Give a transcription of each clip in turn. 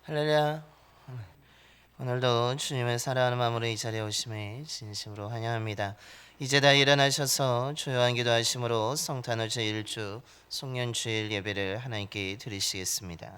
할렐루야. 오늘도 주님의 사랑하는 마음으로 이 자리에 오심을 진심으로 환영합니다. 이제 다 일어나셔서 조용한 기도하심으로 성탄절 제1주 송년주일 예배를 하나님께 드리시겠습니다.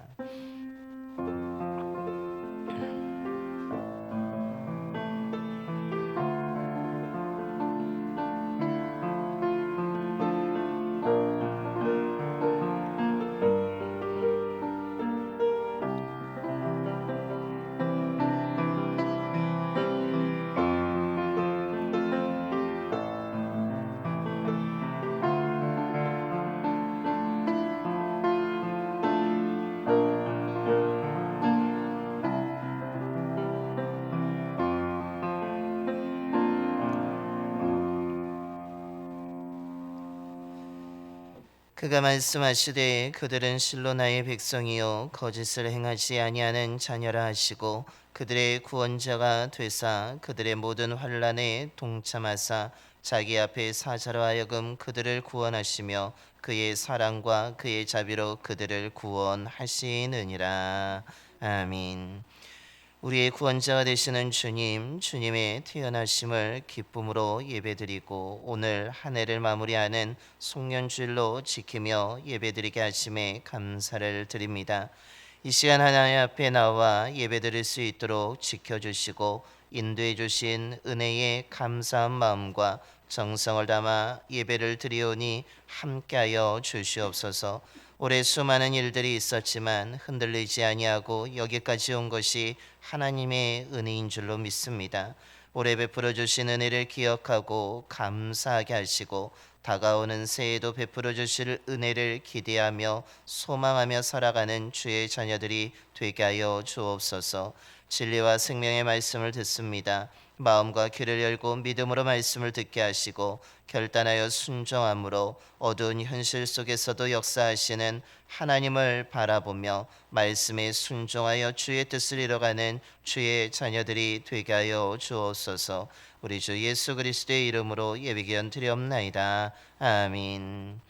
그가 말씀하시되 그들은 실로 나의 백성이요 거짓을 행하지 아니하는 자녀라 하시고 그들의 구원자가 되사 그들의 모든 환난에 동참하사 자기 앞에 사자로 하여금 그들을 구원하시며 그의 사랑과 그의 자비로 그들을 구원하시느니라. 아멘. 우리의 구원자가 되시는 주님, 주님의 태어나심을 기쁨으로 예배드리고 오늘 한 해를 마무리하는 송년주일로 지키며 예배드리게 하심에 감사를 드립니다. 이 시간 하나님 앞에 나와 예배드릴 수 있도록 지켜주시고 인도해 주신 은혜의 감사한 마음과 정성을 담아 예배를 드리오니 함께하여 주시옵소서. 올해 수많은 일들이 있었지만 흔들리지 아니하고 여기까지 온 것이 하나님의 은혜인 줄로 믿습니다. 올해 베풀어 주신 은혜를 기억하고 감사하게 하시고 다가오는 새해에도 베풀어 주실 은혜를 기대하며 소망하며 살아가는 주의 자녀들이 되게 하여 주옵소서. 진리와 생명의 말씀을 듣습니다. 마음과 귀를 열고 믿음으로 말씀을 듣게 하시고 결단하여 순종함으로 어두운 현실 속에서도 역사하시는 하나님을 바라보며 말씀에 순종하여 주의 뜻을 이뤄가는 주의 자녀들이 되게 하여 주옵소서. 우리 주 예수 그리스도의 이름으로 예비기원 드리옵나이다. 아멘.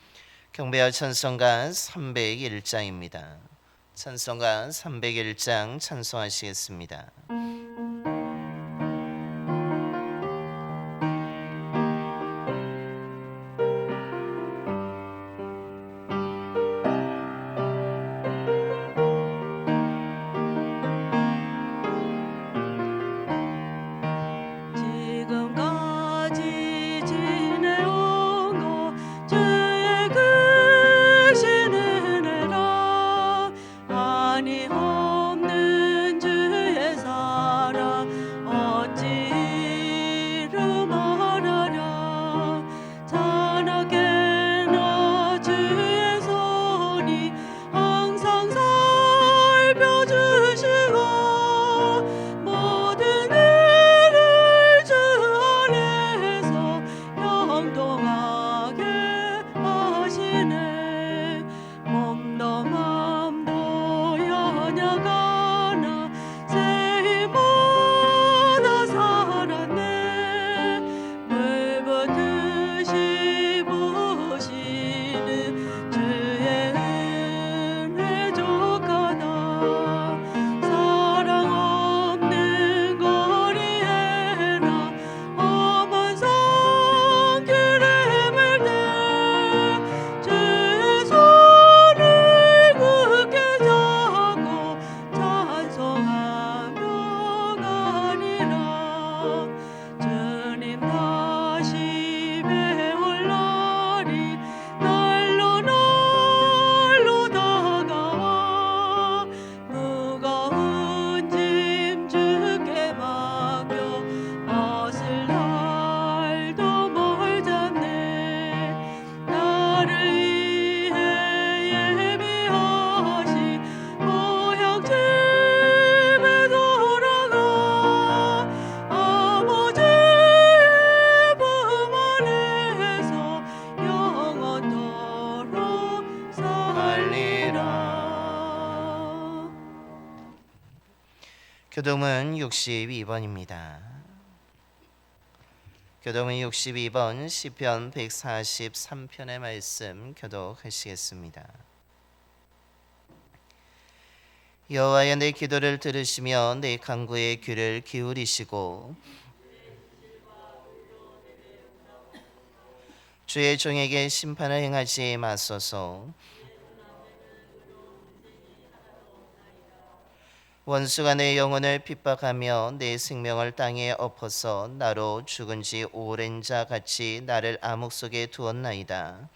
경배할 찬송가 301장입니다. 찬송가 301장 찬송하시겠습니다. 교동은 62번입니다. 교동은 62번 시편 143편의 말씀 교독하시겠습니다. 여호와여 내 기도를 들으시며 내 간구에 귀를 기울이시고 주의 종에게 심판을 행하지 마소서. 원수가 내 영혼을 핍박하며 내 생명을 땅에 엎어서 나로 죽은 지 오랜 자 같이 나를 암흑 속에 두었나이다.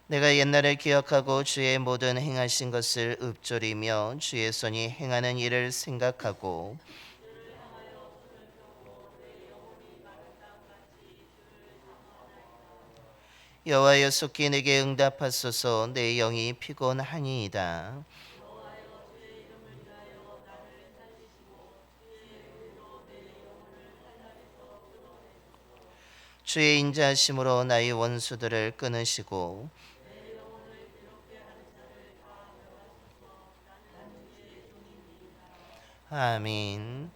내가 옛날을 기억하고 주의 모든 행하신 것을 읊조리며 주의 손이 행하는 일을 생각하고 여호와여 속히 내게 응답하소서. 내 영이 피곤하니이다. 주의 인자하심으로 나의 원수들을 끊으시고 아멘.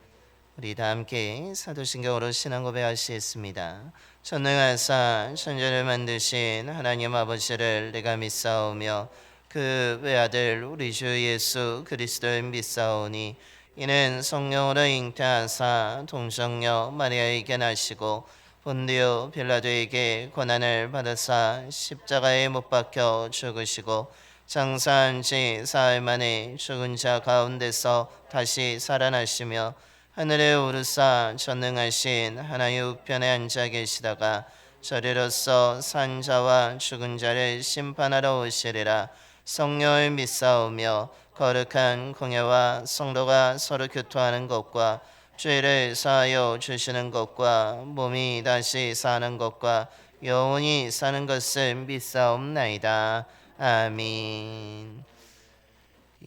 우리 다 함께 사도신경으로 신앙 고백하시겠습니다. 전능하사 천지를 만드신 하나님 아버지를 내가 믿사오며 그 외아들 우리 주 예수 그리스도를 믿사오니 이는 성령으로 잉태하사 동정녀 마리아에게 나시고 본디오 빌라도에게 고난을 받으사 십자가에 못 박혀 죽으시고 장사한 지 사흘 만에 죽은 자 가운데서 다시 살아나시며 하늘에 오르사 전능하신 하나님 우편에 앉아 계시다가 저리로서 산 자와 죽은 자를 심판하러 오시리라. 성령을 믿사오며 거룩한 공예와 성도가 서로 교통하는 것과 죄를 사하여 주시는 것과 몸이 다시 사는 것과 영원히 사는 것을 믿사옵나이다. 아멘.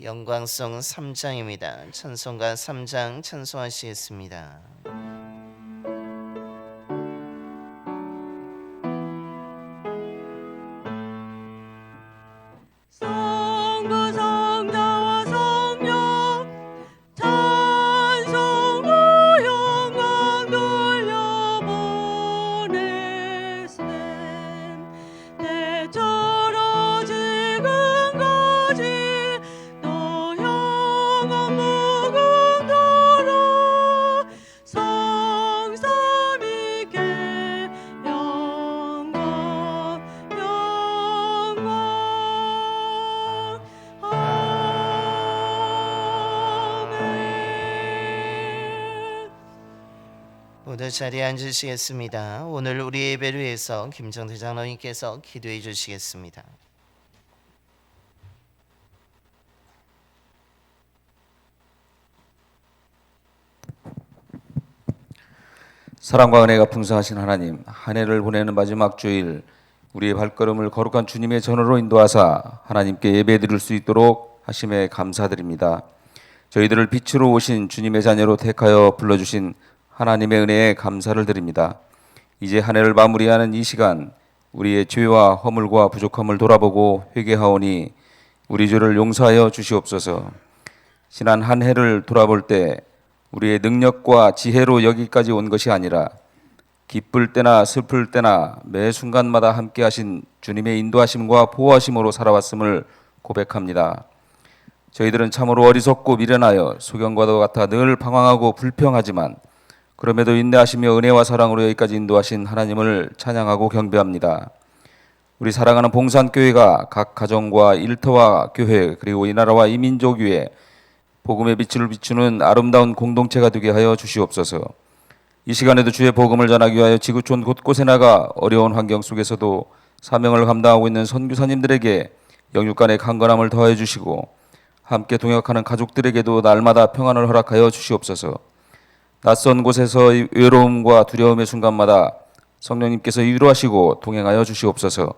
영광송 3장입니다. 찬송가 3장 찬송하시겠습니다. 모두 자리에 앉으시겠습니다. 오늘 우리 예배를 위해서 김정태 장로님께서 기도해 주시겠습니다. 사랑과 은혜가 풍성하신 하나님, 한 해를 보내는 마지막 주일 우리의 발걸음을 거룩한 주님의 전으로 인도하사 하나님께 예배드릴 수 있도록 하심에 감사드립니다. 저희들을 빛으로 오신 주님의 자녀로 택하여 불러주신 하나님의 은혜에 감사를 드립니다. 이제 한 해를 마무리하는 이 시간 우리의 죄와 허물과 부족함을 돌아보고 회개하오니 우리 죄를 용서하여 주시옵소서. 지난 한 해를 돌아볼 때 우리의 능력과 지혜로 여기까지 온 것이 아니라 기쁠 때나 슬플 때나 매 순간마다 함께 하신 주님의 인도하심과 보호하심으로 살아왔음을 고백합니다. 저희들은 참으로 어리석고 미련하여 소경과도 같아 늘 방황하고 불평하지만 그럼에도 인내하시며 은혜와 사랑으로 여기까지 인도하신 하나님을 찬양하고 경배합니다. 우리 사랑하는 봉산교회가 각 가정과 일터와 교회 그리고 이 나라와 이 민족 위에 복음의 빛을 비추는 아름다운 공동체가 되게 하여 주시옵소서. 이 시간에도 주의 복음을 전하기 위하여 지구촌 곳곳에 나가 어려운 환경 속에서도 사명을 감당하고 있는 선교사님들에게 영육간의 강건함을 더하여 주시고 함께 동역하는 가족들에게도 날마다 평안을 허락하여 주시옵소서. 낯선 곳에서 외로움과 두려움의 순간마다 성령님께서 위로하시고 동행하여 주시옵소서.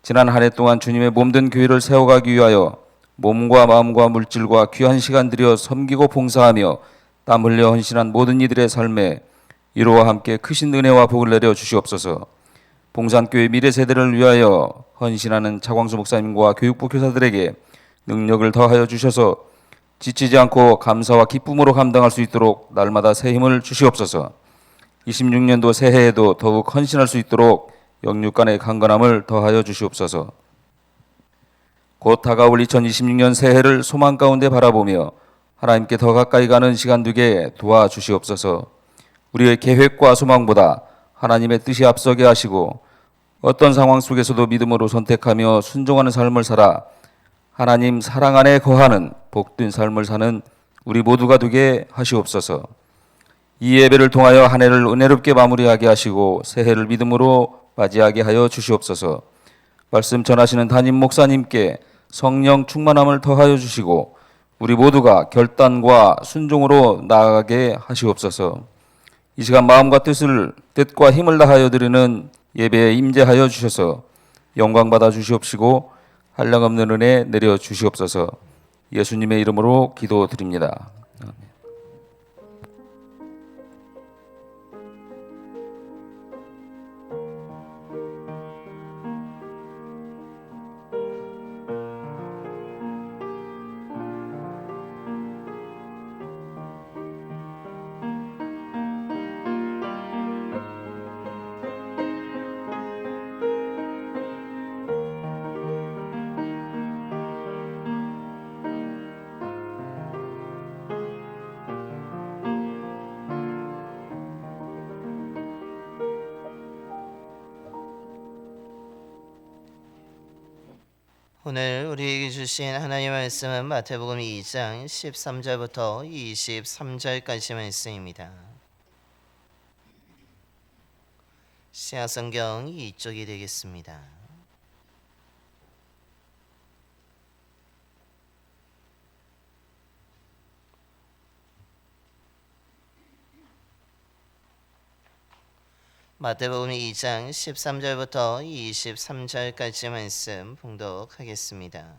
지난 한 해 동안 주님의 몸된 교회를 세워가기 위하여 몸과 마음과 물질과 귀한 시간 들여 섬기고 봉사하며 땀 흘려 헌신한 모든 이들의 삶에 위로와 함께 크신 은혜와 복을 내려 주시옵소서. 봉산교회 미래 세대를 위하여 헌신하는 차광수 목사님과 교육부 교사들에게 능력을 더하여 주셔서 지치지 않고 감사와 기쁨으로 감당할 수 있도록 날마다 새 힘을 주시옵소서. 26년도 새해에도 더욱 헌신할 수 있도록 영육 간의 강건함을 더하여 주시옵소서. 곧 다가올 2026년 새해를 소망 가운데 바라보며 하나님께 더 가까이 가는 시간 되게 도와주시옵소서. 우리의 계획과 소망보다 하나님의 뜻이 앞서게 하시고 어떤 상황 속에서도 믿음으로 선택하며 순종하는 삶을 살아 하나님 사랑 안에 거하는 복된 삶을 사는 우리 모두가 되게 하시옵소서. 이 예배를 통하여 한 해를 은혜롭게 마무리하게 하시고 새해를 믿음으로 맞이하게 하여 주시옵소서. 말씀 전하시는 담임 목사님께 성령 충만함을 더하여 주시고 우리 모두가 결단과 순종으로 나아가게 하시옵소서. 이 시간 마음과 뜻과 힘을 다하여 드리는 예배에 임재하여 주셔서 영광 받아 주시옵시고 한량없는 은혜 내려 주시옵소서. 예수님의 이름으로 기도드립니다. 오늘 우리에게 주신 하나님의 말씀은 마태복음 2장 13절부터 23절까지 말씀입니다. 신약성경 이쪽이 되겠습니다. 마태복음 2장 13절부터 23절까지 말씀 봉독하겠습니다.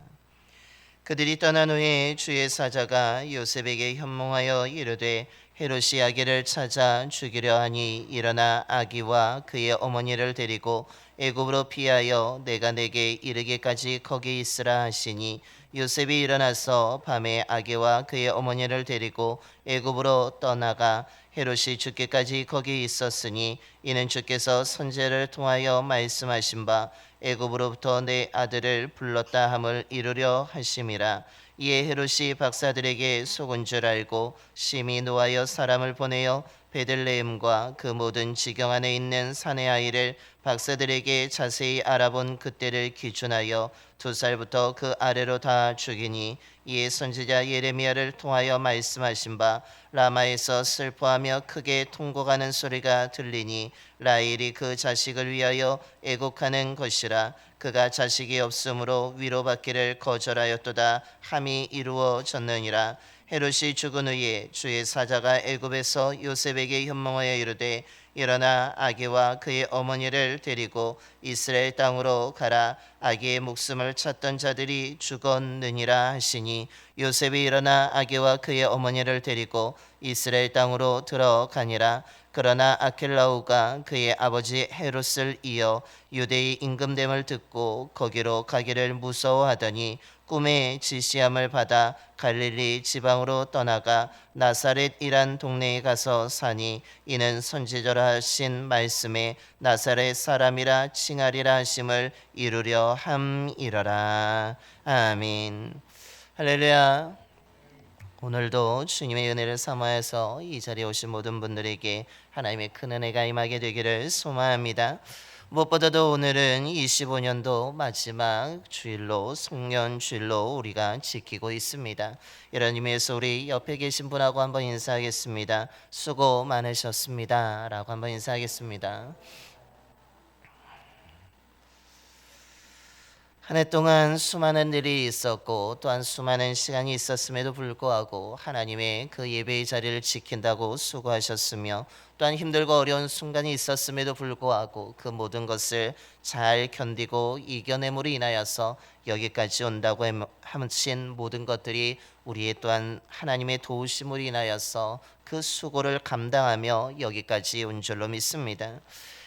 그들이 떠난 후에 주의 사자가 요셉에게 현몽하여 이르되 헤롯이 아기를 찾아 죽이려 하니 일어나 아기와 그의 어머니를 데리고 애굽으로 피하여 내가 내게 이르기까지 거기 있으라 하시니 요셉이 일어나서 밤에 아기와 그의 어머니를 데리고 애굽으로 떠나가 헤롯이 죽기까지 거기 있었으니 이는 주께서 선지자를 통하여 말씀하신 바 애굽으로부터 내 아들을 불렀다 함을 이루려 하심이라. 이에 헤롯이 박사들에게 속은 줄 알고 심히 노하여 사람을 보내어 베들레헴과 그 모든 지경 안에 있는 사내 아이를 박사들에게 자세히 알아본 그때를 기준하여 2살부터 그 아래로 다 죽이니 이에 선지자 예레미야를 통하여 말씀하신 바 라마에서 슬퍼하며 크게 통곡하는 소리가 들리니 라헬이 그 자식을 위하여 애곡하는 것이라. 그가 자식이 없으므로 위로받기를 거절하였도다 함이 이루어졌느니라. 헤롯이 죽은 후에 주의 사자가 애굽에서 요셉에게 현몽하여 이르되 일어나 아기와 그의 어머니를 데리고 이스라엘 땅으로 가라. 아기의 목숨을 찾던 자들이 죽었느니라 하시니 요셉이 일어나 아기와 그의 어머니를 데리고 이스라엘 땅으로 들어가니라. 그러나 아켈라오가 그의 아버지 헤롯을 이어 유대의 임금됨을 듣고 거기로 가기를 무서워하더니 꿈에 지시함을 받아 갈릴리 지방으로 떠나가 나사렛이란 동네에 가서 사니 이는 선지자라 하신 말씀에 나사렛 사람이라 칭하리라 하심을 이루려 함이러라. 아멘. 할렐루야. 오늘도 주님의 은혜를 삼아서 이 자리에 오신 모든 분들에게 하나님의 큰 은혜가 임하게 되기를 소망합니다. 무엇보다도 오늘은 25년도 마지막 주일로 송년주일로 우리가 지키고 있습니다. 이런 의미에서 우리 옆에 계신 분하고 한번 인사하겠습니다. 수고 많으셨습니다 라고 한번 인사하겠습니다. 한 해 동안 수많은 일이 있었고 또한 수많은 시간이 있었음에도 불구하고 하나님의 그 예배의 자리를 지킨다고 수고하셨으며 또한 힘들고 어려운 순간이 있었음에도 불구하고 그 모든 것을 잘 견디고 이겨냄으로 인하여서 여기까지 온다고 하신 모든 것들이 우리의 또한 하나님의 도우심으로 인하여서 그 수고를 감당하며 여기까지 온 줄로 믿습니다.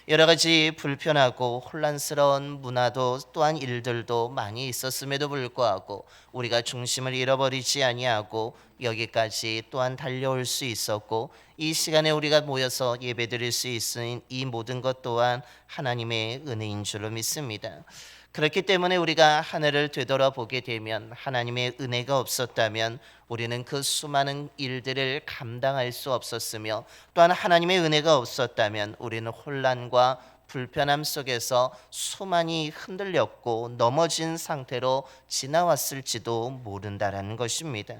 여러 가지 불편하고 혼란스러운 문화도 또한 일들도 많이 있었음에도 불구하고 우리가 중심을 잃어버리지 아니하고 여기까지 또한 달려올 수 있었고, 이 시간에 우리가 모여서 예배드릴 수 있는 이 모든 것 또한 하나님의 은혜인 줄로 믿습니다. 그렇기 때문에 우리가 하늘을 되돌아보게 되면, 하나님의 은혜가 없었다면 우리는 그 수많은 일들을 감당할 수 없었으며, 또한 하나님의 은혜가 없었다면 우리는 혼란과 불편함 속에서 수많이 흔들렸고 넘어진 상태로 지나왔을지도 모른다라는 것입니다.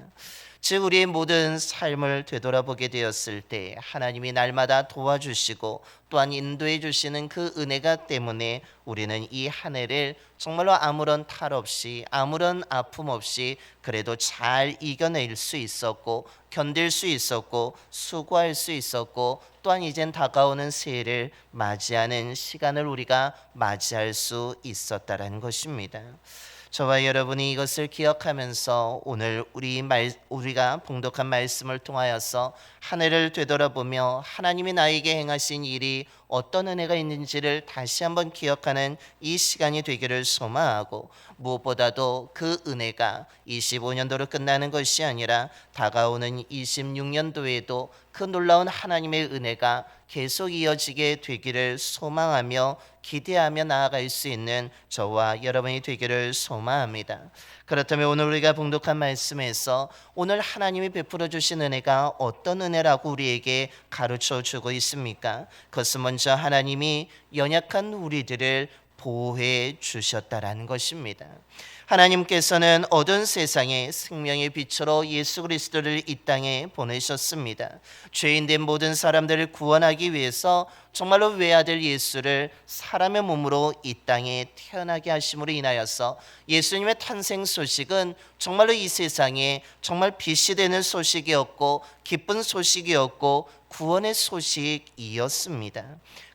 즉, 우리의 모든 삶을 되돌아보게 되었을 때 하나님이 날마다 도와주시고 또한 인도해 주시는 그 은혜가 때문에 우리는 이 한 해를 정말로 아무런 탈 없이, 아무런 아픔 없이 그래도 잘 이겨낼 수 있었고, 견딜 수 있었고, 수고할 수 있었고, 또한 이젠 다가오는 새해를 맞이하는 시간을 우리가 맞이할 수 있었다라는 것입니다. 저와 여러분이 이것을 기억하면서 오늘 우리가 봉독한 말씀을 통하여서 한 해를 되돌아보며 하나님이 나에게 행하신 일이 어떤 은혜가 있는지를 다시 한번 기억하는 이 시간이 되기를 소망하고, 무엇보다도 그 은혜가 25년도로 끝나는 것이 아니라 다가오는 26년도에도 그 놀라운 하나님의 은혜가 계속 이어지게 되기를 소망하며 기대하며 나아갈 수 있는 저와 여러분이 되기를 소망합니다. 그렇다면 오늘 우리가 봉독한 말씀에서 오늘 하나님이 베풀어 주신 은혜가 어떤 은혜라고 우리에게 가르쳐 주고 있습니까? 그것은 먼저 하나님이 연약한 우리들을 보호해 주셨다라는 것입니다. 하나님께서는 어두운 세상에 생명의 빛으로 예수 그리스도를 이 땅에 보내셨습니다. 죄인된 모든 사람들을 구원하기 위해서 정말로 외아들 예수를 사람의 몸으로 이 땅에 태어나게 하심으로 인하여서 예수님의 탄생 소식은 정말로 이 세상에 정말 빛이 되는 소식이었고, 기쁜 소식이었고, 구원의 소식이었습니다.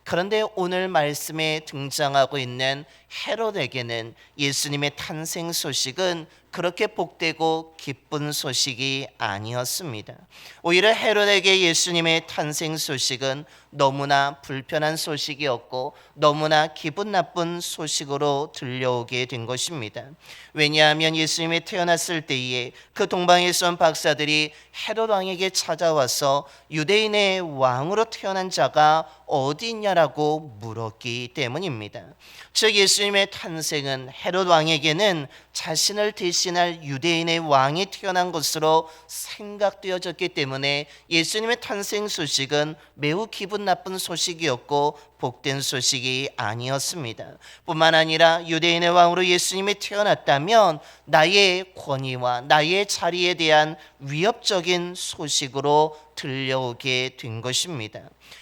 그런데 오늘 말씀에 등장하고 있는 헤롯에게는 예수님의 탄생 소식은 그렇게 복되고 기쁜 소식이 아니었습니다. 오히려 헤롯에게 예수님의 탄생 소식은 너무나 불편한 소식이었고 너무나 기분 나쁜 소식으로 들려오게 된 것입니다. 왜냐하면 예수님이 태어났을 때에 그 동방에서 온 박사들이 헤롯 왕에게 찾아와서 유대인의 왕으로 태어난 자가 어디 있냐라고 물었기 때문입니다. 즉 예수님의 탄생은 헤롯 왕에게는 자신을 대신할 유대인의 왕이 태어난 것으로 생각되어졌기 때문에 예수님의 탄생 소식은 매우 기분 나쁜 소식이었고 복된 소식이 아니었습니다. 뿐만 아니라 유대인의 왕으로 예수님이 태어났다면 나의 권위와 나의 자리에 대한 위협적인 소식으로 들려오게 된 것입니다.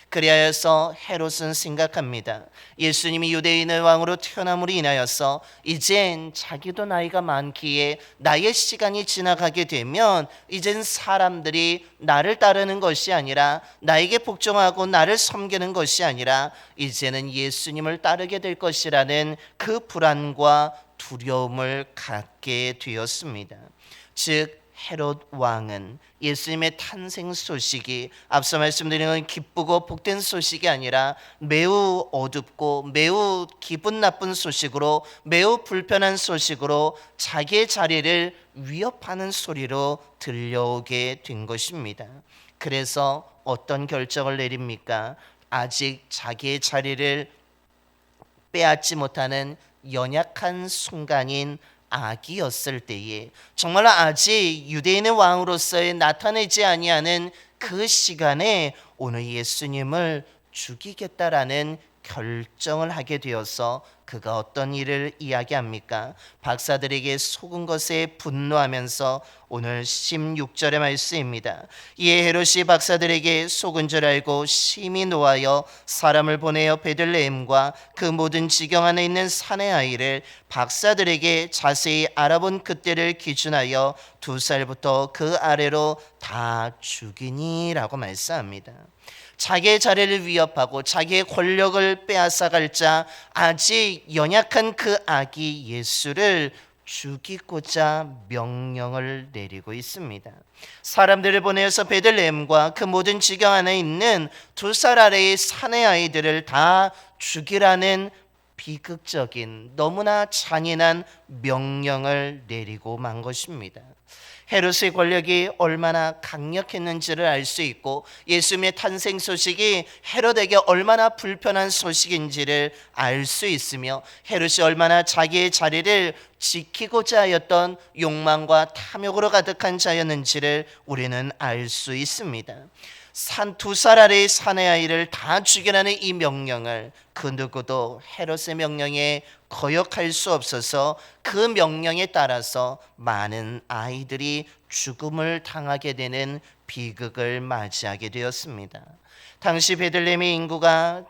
그리하여서 헤롯은 생각합니다. 예수님이 유대인의 왕으로 태어남으로 인하여서 이젠 자기도 나이가 많기에 나의 시간이 지나가게 되면 이젠 사람들이 나를 따르는 것이 아니라, 나에게 복종하고 나를 섬기는 것이 아니라 이제는 예수님을 따르게 될 것이라는 그 불안과 두려움을 갖게 되었습니다. 즉 헤롯 왕은 예수님의 탄생 소식이 앞서 말씀드린 건 기쁘고 복된 소식이 아니라 매우 어둡고 매우 기분 나쁜 소식으로, 매우 불편한 소식으로 자기의 자리를 위협하는 소리로 들려오게 된 것입니다. 그래서 어떤 결정을 내립니까? 아직 자기의 자리를 빼앗지 못하는 연약한 순간인 아기였을 때에, 정말로 아직 유대인의 왕으로서의 나타내지 아니하는 그 시간에 오늘 예수님을 죽이겠다라는 결정을 하게 되어서 그가 어떤 일을 이야기합니까? 박사들에게 속은 것에 분노하면서 오늘 16절의 말씀입니다. 이에 헤롯이 박사들에게 속은 줄 알고 심히 노하여 사람을 보내어 베들레헴과 그 모든 지경 안에 있는 사내 아이를 박사들에게 자세히 알아본 그때를 기준하여 2살부터 그 아래로 다 죽이니라고 말씀합니다. 자기의 자리를 위협하고 자기의 권력을 빼앗아갈 자, 아직 연약한 그 아기 예수를 죽이고자 명령을 내리고 있습니다. 사람들을 보내어서 베들레헴과 그 모든 지경 안에 있는 2살 아래의 사내 아이들을 다 죽이라는 비극적인 너무나 잔인한 명령을 내리고 만 것입니다. 헤롯의 권력이 얼마나 강력했는지를 알 수 있고 예수님의 탄생 소식이 헤롯에게 얼마나 불편한 소식인지를 알 수 있으며 헤롯이 얼마나 자기의 자리를 지키고자 하였던 욕망과 탐욕으로 가득한 자였는지를 우리는 알 수 있습니다. 2살 아래의 사내 아이를 다 죽이라는 이 명령을 그 누구도 헤롯의 명령에 거역할 수 없어서 그 명령에 따라서 많은 아이들이 죽음을 당하게 되는 비극을 맞이하게 되었습니다. 당시 베들레헴의 인구가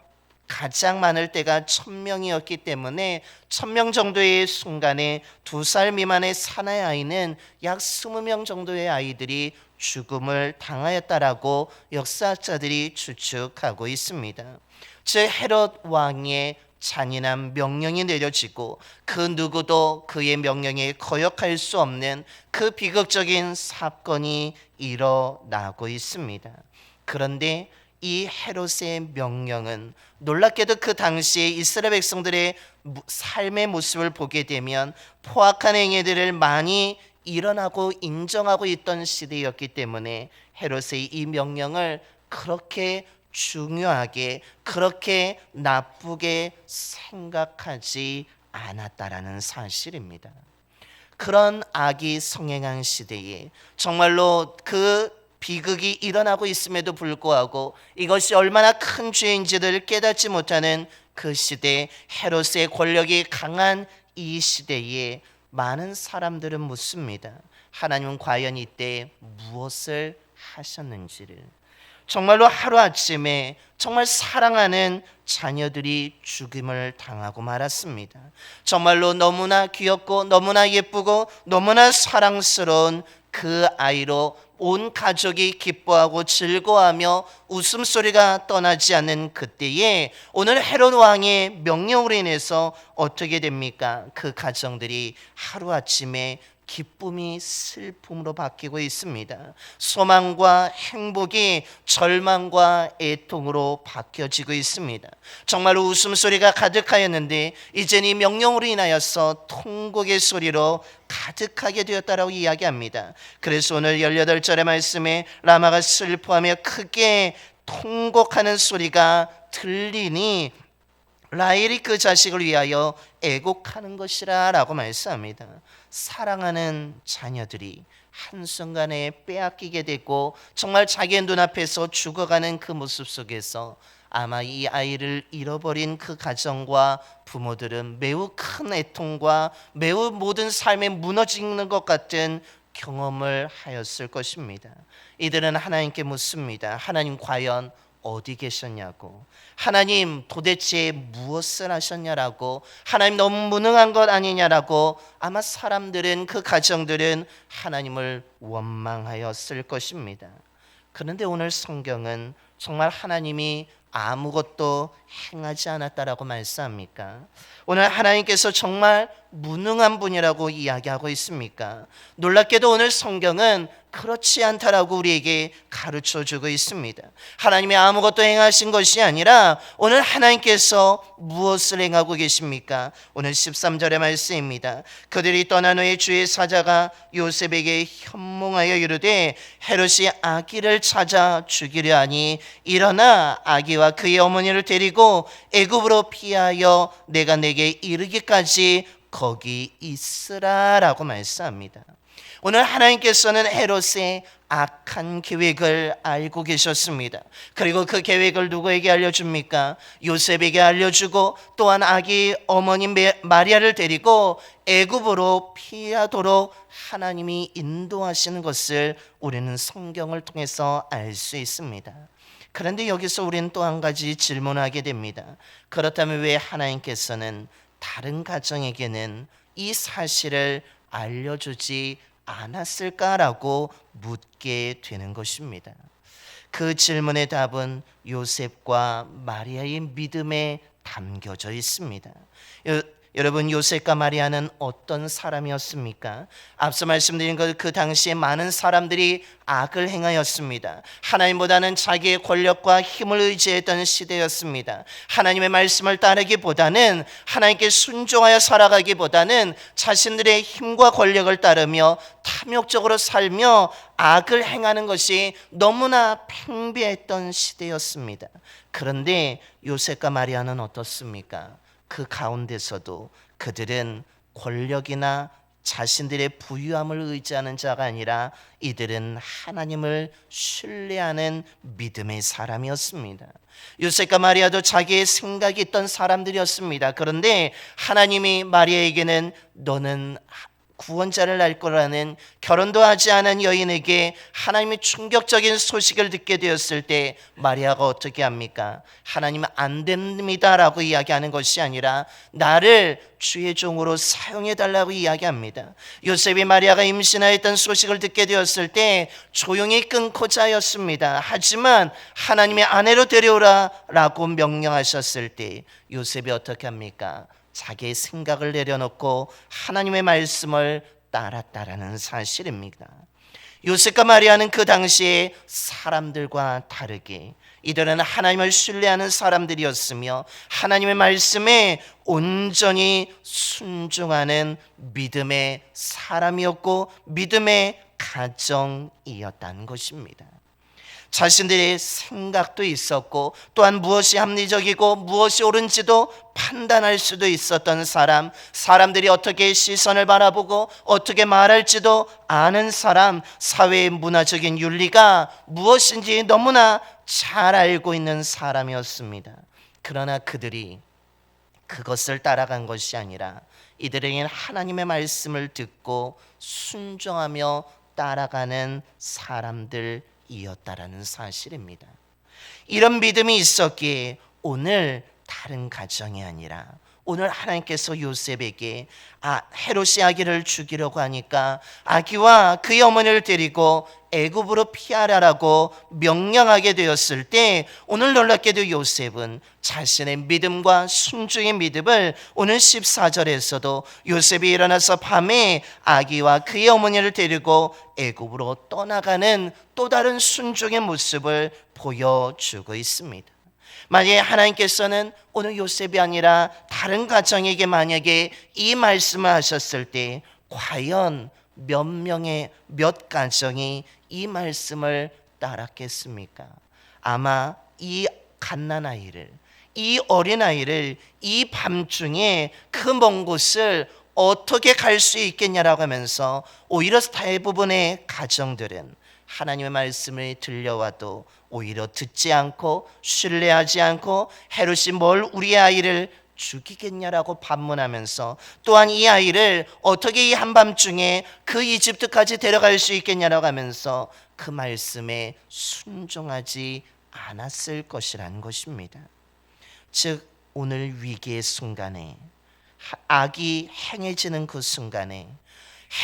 가장 많을 때가 1000명이었기 때문에 1000명 정도의 순간에 2살 미만의 사내 아이는 약 20명 정도의 아이들이 죽음을 당하였다라고 역사학자들이 추측하고 있습니다. 즉 헤롯 왕의 잔인한 명령이 내려지고 그 누구도 그의 명령에 거역할 수 없는 그 비극적인 사건이 일어나고 있습니다. 그런데 이 헤롯의 명령은 놀랍게도 그 당시에 이스라엘 백성들의 삶의 모습을 보게 되면 포악한 행위들을 많이 일어나고 인정하고 있던 시대였기 때문에 헤롯의 이 명령을 그렇게 중요하게 그렇게 나쁘게 생각하지 않았다라는 사실입니다. 그런 악이 성행한 시대에 정말로 그 비극이 일어나고 있음에도 불구하고 이것이 얼마나 큰 죄인지를 깨닫지 못하는 그 시대, 헤롯의 권력이 강한 이 시대에 많은 사람들은 묻습니다. 하나님은 과연 이때 무엇을 하셨는지를. 정말로 하루아침에 정말 사랑하는 자녀들이 죽임을 당하고 말았습니다. 정말로 너무나 귀엽고 너무나 예쁘고 너무나 사랑스러운 그 아이로 온 가족이 기뻐하고 즐거워하며 웃음소리가 떠나지 않는 그때에 오늘 헤롯 왕의 명령으로 인해서 어떻게 됩니까? 그 가정들이 하루아침에 기쁨이 슬픔으로 바뀌고 있습니다. 소망과 행복이 절망과 애통으로 바뀌어지고 있습니다. 정말로 웃음소리가 가득하였는데 이젠 이 명령으로 인하여서 통곡의 소리로 가득하게 되었다라고 이야기합니다. 그래서 오늘 18절의 말씀에 라마가 슬퍼하며 크게 통곡하는 소리가 들리니 라헬이 그 자식을 위하여 애곡하는 것이라 라고 말씀합니다. 사랑하는 자녀들이 한순간에 빼앗기게 되고 정말 자기의 눈앞에서 죽어가는 그 모습 속에서 아마 이 아이를 잃어버린 그 가정과 부모들은 매우 큰 애통과 매우 모든 삶에 무너지는 것 같은 경험을 하였을 것입니다. 이들은 하나님께 묻습니다. 하나님 과연 어디 계셨냐고, 하나님 도대체 무엇을 하셨냐라고, 하나님 너무 무능한 것 아니냐라고 아마 사람들은 그 가정들은 하나님을 원망하였을 것입니다. 그런데 오늘 성경은 정말 하나님이 아무것도 행하지 않았다라고 말씀합니까? 오늘 하나님께서 정말 무능한 분이라고 이야기하고 있습니까? 놀랍게도 오늘 성경은 그렇지 않다라고 우리에게 가르쳐 주고 있습니다. 하나님이 아무것도 행하신 것이 아니라 오늘 하나님께서 무엇을 행하고 계십니까? 오늘 13절의 말씀입니다. 그들이 떠난 후에 주의 사자가 요셉에게 현몽하여 이르되 헤롯이 아기를 찾아 죽이려 하니 일어나 아기와 그의 어머니를 데리고 애굽으로 피하여 내가 내게 이르기까지 거기 있으라라고 말씀합니다. 오늘 하나님께서는 헤롯의 악한 계획을 알고 계셨습니다. 그리고 그 계획을 누구에게 알려줍니까? 요셉에게 알려주고 또한 아기 어머니 마리아를 데리고 애굽으로 피하도록 하나님이 인도하시는 것을 우리는 성경을 통해서 알 수 있습니다. 그런데 여기서 우리는 또 한 가지 질문하게 됩니다. 그렇다면 왜 하나님께서는 다른 가정에게는 이 사실을 알려주지 않았을까라고 묻게 되는 것입니다. 그 질문의 답은 요셉과 마리아의 믿음에 담겨져 있습니다. 여러분, 요셉과 마리아는 어떤 사람이었습니까? 앞서 말씀드린 그 당시에 많은 사람들이 악을 행하였습니다. 하나님보다는 자기의 권력과 힘을 의지했던 시대였습니다. 하나님의 말씀을 따르기보다는, 하나님께 순종하여 살아가기보다는 자신들의 힘과 권력을 따르며 탐욕적으로 살며 악을 행하는 것이 너무나 팽배했던 시대였습니다. 그런데 요셉과 마리아는 어떻습니까? 그 가운데서도 그들은 권력이나 자신들의 부유함을 의지하는 자가 아니라 이들은 하나님을 신뢰하는 믿음의 사람이었습니다. 요셉과 마리아도 자기의 생각이 있던 사람들이었습니다. 그런데 하나님이 마리아에게는 너는 구원자를 낳을 거라는, 결혼도 하지 않은 여인에게 하나님이 충격적인 소식을 듣게 되었을 때 마리아가 어떻게 합니까? 하나님은 안 됩니다라고 이야기하는 것이 아니라 나를 주의 종으로 사용해 달라고 이야기합니다. 요셉이 마리아가 임신하였던 소식을 듣게 되었을 때 조용히 끊고자 하였습니다. 하지만 하나님의 아내로 데려오라 라고 명령하셨을 때 요셉이 어떻게 합니까? 자기의 생각을 내려놓고 하나님의 말씀을 따랐다라는 사실입니다. 요셉과 마리아는 그 당시에 사람들과 다르게 이들은 하나님을 신뢰하는 사람들이었으며 하나님의 말씀에 온전히 순종하는 믿음의 사람이었고 믿음의 가정이었다는 것입니다. 자신들의 생각도 있었고 또한 무엇이 합리적이고 무엇이 옳은지도 판단할 수도 있었던 사람들이 어떻게 시선을 바라보고 어떻게 말할지도 아는 사람, 사회의 문화적인 윤리가 무엇인지 너무나 잘 알고 있는 사람이었습니다. 그러나 그들이 그것을 따라간 것이 아니라 이들에게는 하나님의 말씀을 듣고 순종하며 따라가는 사람들이었다라는 사실입니다. 이런 믿음이 있었기에 오늘 다른 가정이 아니라 오늘 하나님께서 요셉에게 헤롯이 아기를 죽이려고 하니까 아기와 그의 어머니를 데리고 애굽으로 피하라라고 명령하게 되었을 때 오늘 놀랍게도 요셉은 자신의 믿음과 순종의 믿음을 오늘 14절에서도 요셉이 일어나서 밤에 아기와 그의 어머니를 데리고 애굽으로 떠나가는 또 다른 순종의 모습을 보여주고 있습니다. 만약에 하나님께서는 오늘 요셉이 아니라 다른 가정에게 만약에 이 말씀을 하셨을 때 과연 몇 가정이 이 말씀을 따랐겠습니까? 아마 이 갓난아이를, 이 어린아이를 이 밤중에 그 먼 곳을 어떻게 갈 수 있겠냐라고 하면서 오히려 대부분의 가정들은 하나님의 말씀을 들려와도 오히려 듣지 않고 신뢰하지 않고 헤롯이 뭘 우리 아이를 죽이겠냐라고 반문하면서 또한 이 아이를 어떻게 이 한밤중에 그 이집트까지 데려갈 수 있겠냐라고 하면서 그 말씀에 순종하지 않았을 것이라는 것입니다. 즉 오늘 위기의 순간에 악이 행해지는 그 순간에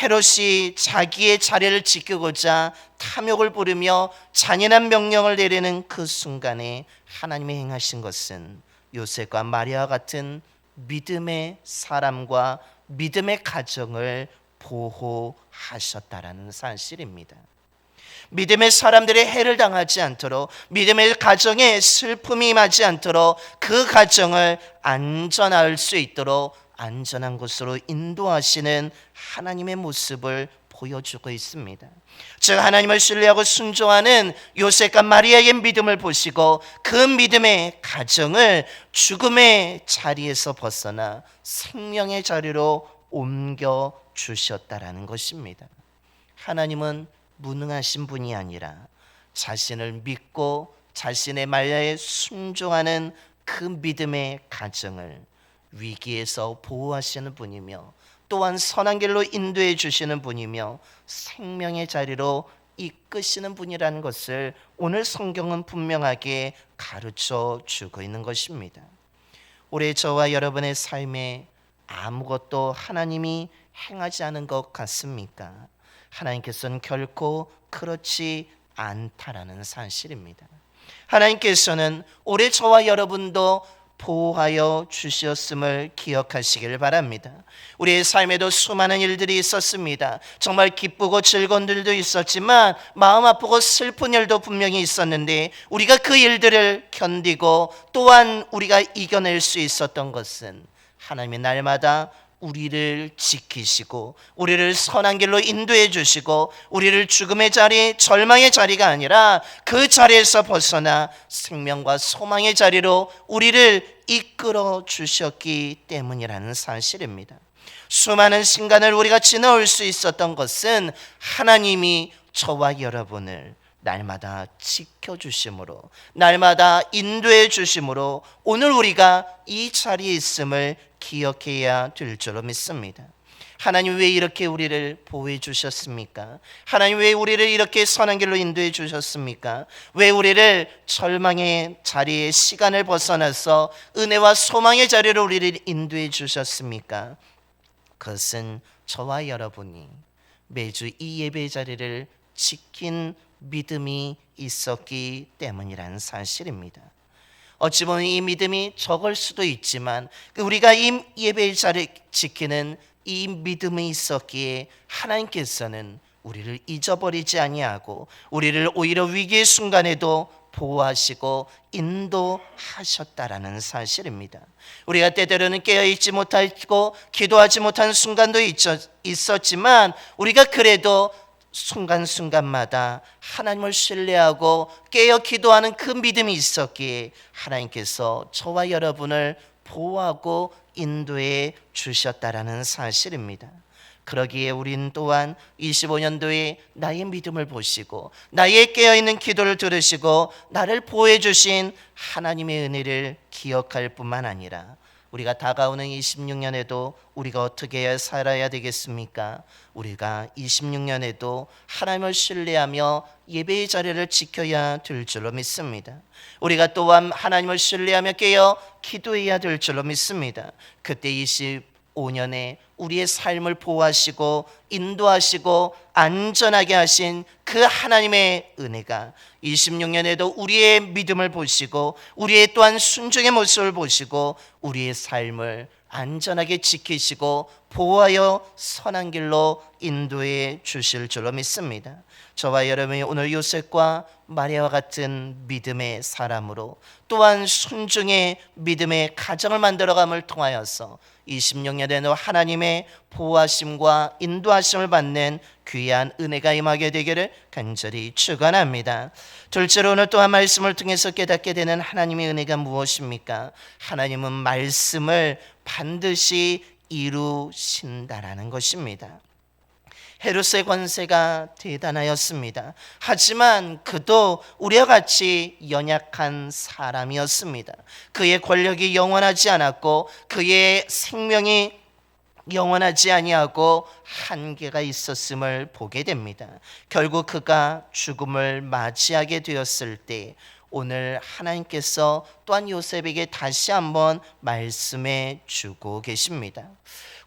헤롯이 자기의 자리를 지키고자 탐욕을 부르며 잔인한 명령을 내리는 그 순간에 하나님이 행하신 것은 요셉과 마리아 같은 믿음의 사람과 믿음의 가정을 보호하셨다라는 사실입니다. 믿음의 사람들의 해를 당하지 않도록, 믿음의 가정에 슬픔이 임하지 않도록 그 가정을 안전할 수 있도록 안전한 곳으로 인도하시는 하나님의 모습을 보여주고 있습니다. 즉 하나님을 신뢰하고 순종하는 요셉과 마리아의 믿음을 보시고 그 믿음의 가정을 죽음의 자리에서 벗어나 생명의 자리로 옮겨 주셨다라는 것입니다. 하나님은 무능하신 분이 아니라 자신을 믿고 자신의 말에 순종하는 그 믿음의 가정을 위기에서 보호하시는 분이며 또한 선한 길로 인도해 주시는 분이며 생명의 자리로 이끄시는 분이라는 것을 오늘 성경은 분명하게 가르쳐 주고 있는 것입니다. 올해 저와 여러분의 삶에 아무것도 하나님이 행하지 않은 것 같습니까? 하나님께서는 결코 그렇지 않다라는 사실입니다. 하나님께서는 올해 저와 여러분도 보호하여 주셨음을 기억하시길 바랍니다. 우리의 삶에도 수많은 일들이 있었습니다. 정말 기쁘고 즐거운 일도 있었지만 마음 아프고 슬픈 일도 분명히 있었는데, 우리가 그 일들을 견디고 또한 우리가 이겨낼 수 있었던 것은 하나님의 날마다 우리를 지키시고 우리를 선한 길로 인도해 주시고 우리를 죽음의 자리, 절망의 자리가 아니라 그 자리에서 벗어나 생명과 소망의 자리로 우리를 이끌어 주셨기 때문이라는 사실입니다. 수많은 순간을 우리가 지나올 수 있었던 것은 하나님이 저와 여러분을 날마다 지켜주심으로, 날마다 인도해 주심으로 오늘 우리가 이 자리에 있음을 기억해야 될 줄로 믿습니다. 하나님 왜 이렇게 우리를 보호해 주셨습니까? 하나님 왜 우리를 이렇게 선한 길로 인도해 주셨습니까? 왜 우리를 절망의 자리에 시간을 벗어나서 은혜와 소망의 자리로 우리를 인도해 주셨습니까? 그것은 저와 여러분이 매주 이 예배 자리를 지킨 믿음이 있었기 때문이라는 사실입니다. 어찌 보면 이 믿음이 적을 수도 있지만 우리가 이 예배의 자리를 지키는 이 믿음이 있었기에 하나님께서는 우리를 잊어버리지 아니하고 우리를 오히려 위기의 순간에도 보호하시고 인도하셨다라는 사실입니다. 우리가 때때로는 깨어있지 못하고 기도하지 못한 순간도 있었지만 우리가 그래도 순간순간마다 하나님을 신뢰하고 깨어 기도하는 그 믿음이 있었기에 하나님께서 저와 여러분을 보호하고 인도해 주셨다라는 사실입니다. 그러기에 우린 또한 25년도에 나의 믿음을 보시고 나의 깨어있는 기도를 들으시고 나를 보호해 주신 하나님의 은혜를 기억할 뿐만 아니라 우리가 다가오는 26년에도 우리가 어떻게 해야 살아야 되겠습니까? 우리가 26년에도 하나님을 신뢰하며 예배의 자리를 지켜야 될 줄로 믿습니다. 우리가 또한 하나님을 신뢰하며 깨어 기도해야 될 줄로 믿습니다. 그때 25년에 우리의 삶을 보호하시고 인도하시고 안전하게 하신 그 하나님의 은혜가 26년에도 우리의 믿음을 보시고 우리의 또한 순종의 모습을 보시고 우리의 삶을 안전하게 지키시고 보호하여 선한 길로 인도해 주실 줄로 믿습니다. 저와 여러분이 오늘 요셉과 마리아와 같은 믿음의 사람으로 또한 순종의 믿음의 가정을 만들어감을 통하여서 26년에는 하나님의 보호하심과 인도하심을 받는 귀한 은혜가 임하게 되기를 간절히 축원합니다. 둘째로 오늘 또한 말씀을 통해서 깨닫게 되는 하나님의 은혜가 무엇입니까? 하나님은 말씀을 반드시 이루신다라는 것입니다. 헤롯의 권세가 대단하였습니다. 하지만 그도 우리와 같이 연약한 사람이었습니다. 그의 권력이 영원하지 않았고 그의 생명이 영원하지 아니하고 한계가 있었음을 보게 됩니다. 결국 그가 죽음을 맞이하게 되었을 때 오늘 하나님께서 또한 요셉에게 다시 한번 말씀해 주고 계십니다.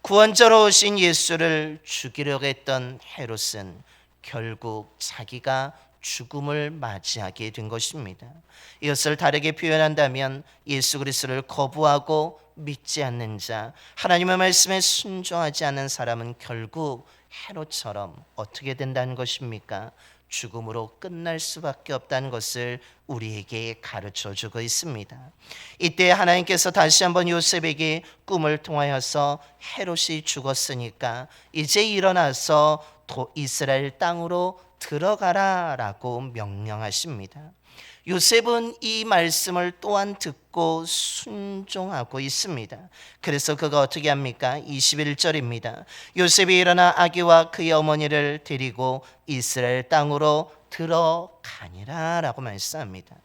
구원자로 오신 예수를 죽이려고 했던 헤롯은 결국 자기가 죽음을 맞이하게 된 것입니다. 이것을 다르게 표현한다면 예수 그리스도를 거부하고 믿지 않는 자, 하나님의 말씀에 순종하지 않는 사람은 결국 헤롯처럼 어떻게 된다는 것입니까? 죽음으로 끝날 수밖에 없다는 것을 우리에게 가르쳐 주고 있습니다. 이때 하나님께서 다시 한번 요셉에게 꿈을 통하여서 헤롯이 죽었으니까 이제 일어나서 이스라엘 땅으로 들어가라라고 명령하십니다. 요셉은 이 말씀을 또한 듣고 순종하고 있습니다. 그래서 그가 어떻게 합니까? 21절입니다. 요셉이 일어나 아기와 그의 어머니를 데리고 이스라엘 땅으로 들어가니라 라고 말씀합니다.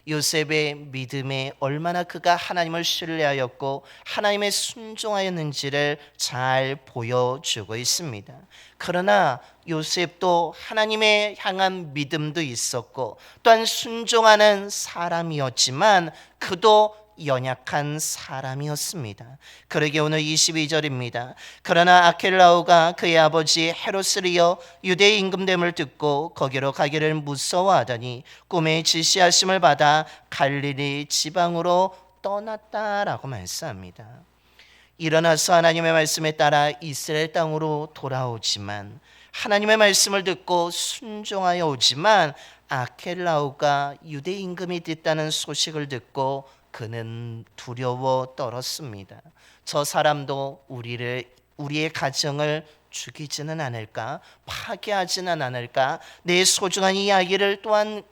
요셉의 믿음에 얼마나 그가 하나님을 신뢰하였고 하나님의 순종하였는지를 잘 보여주고 있습니다. 그러나 요셉도 하나님의 향한 믿음도 있었고 또한 순종하는 사람이었지만 그도 연약한 사람이었습니다. 그러게 오늘 22절입니다. 그러나 아켈라오가 그의 아버지 헤롯을 이어 유대의 임금됨을 듣고 거기로 가기를 무서워하더니 꿈에 지시하심을 받아 갈릴리 지방으로 떠났다라고 말씀합니다. 일어나서 하나님의 말씀에 따라 이스라엘 땅으로 돌아오지만, 하나님의 말씀을 듣고 순종하여 오지만 아켈라오가 유대 임금이 됐다는 소식을 듣고 그는 두려워 떨었습니다. 저 사람도 우리의 가정을 죽이지는 않을까, 파괴하지는 않을까, 내 소중한 이야기를 또한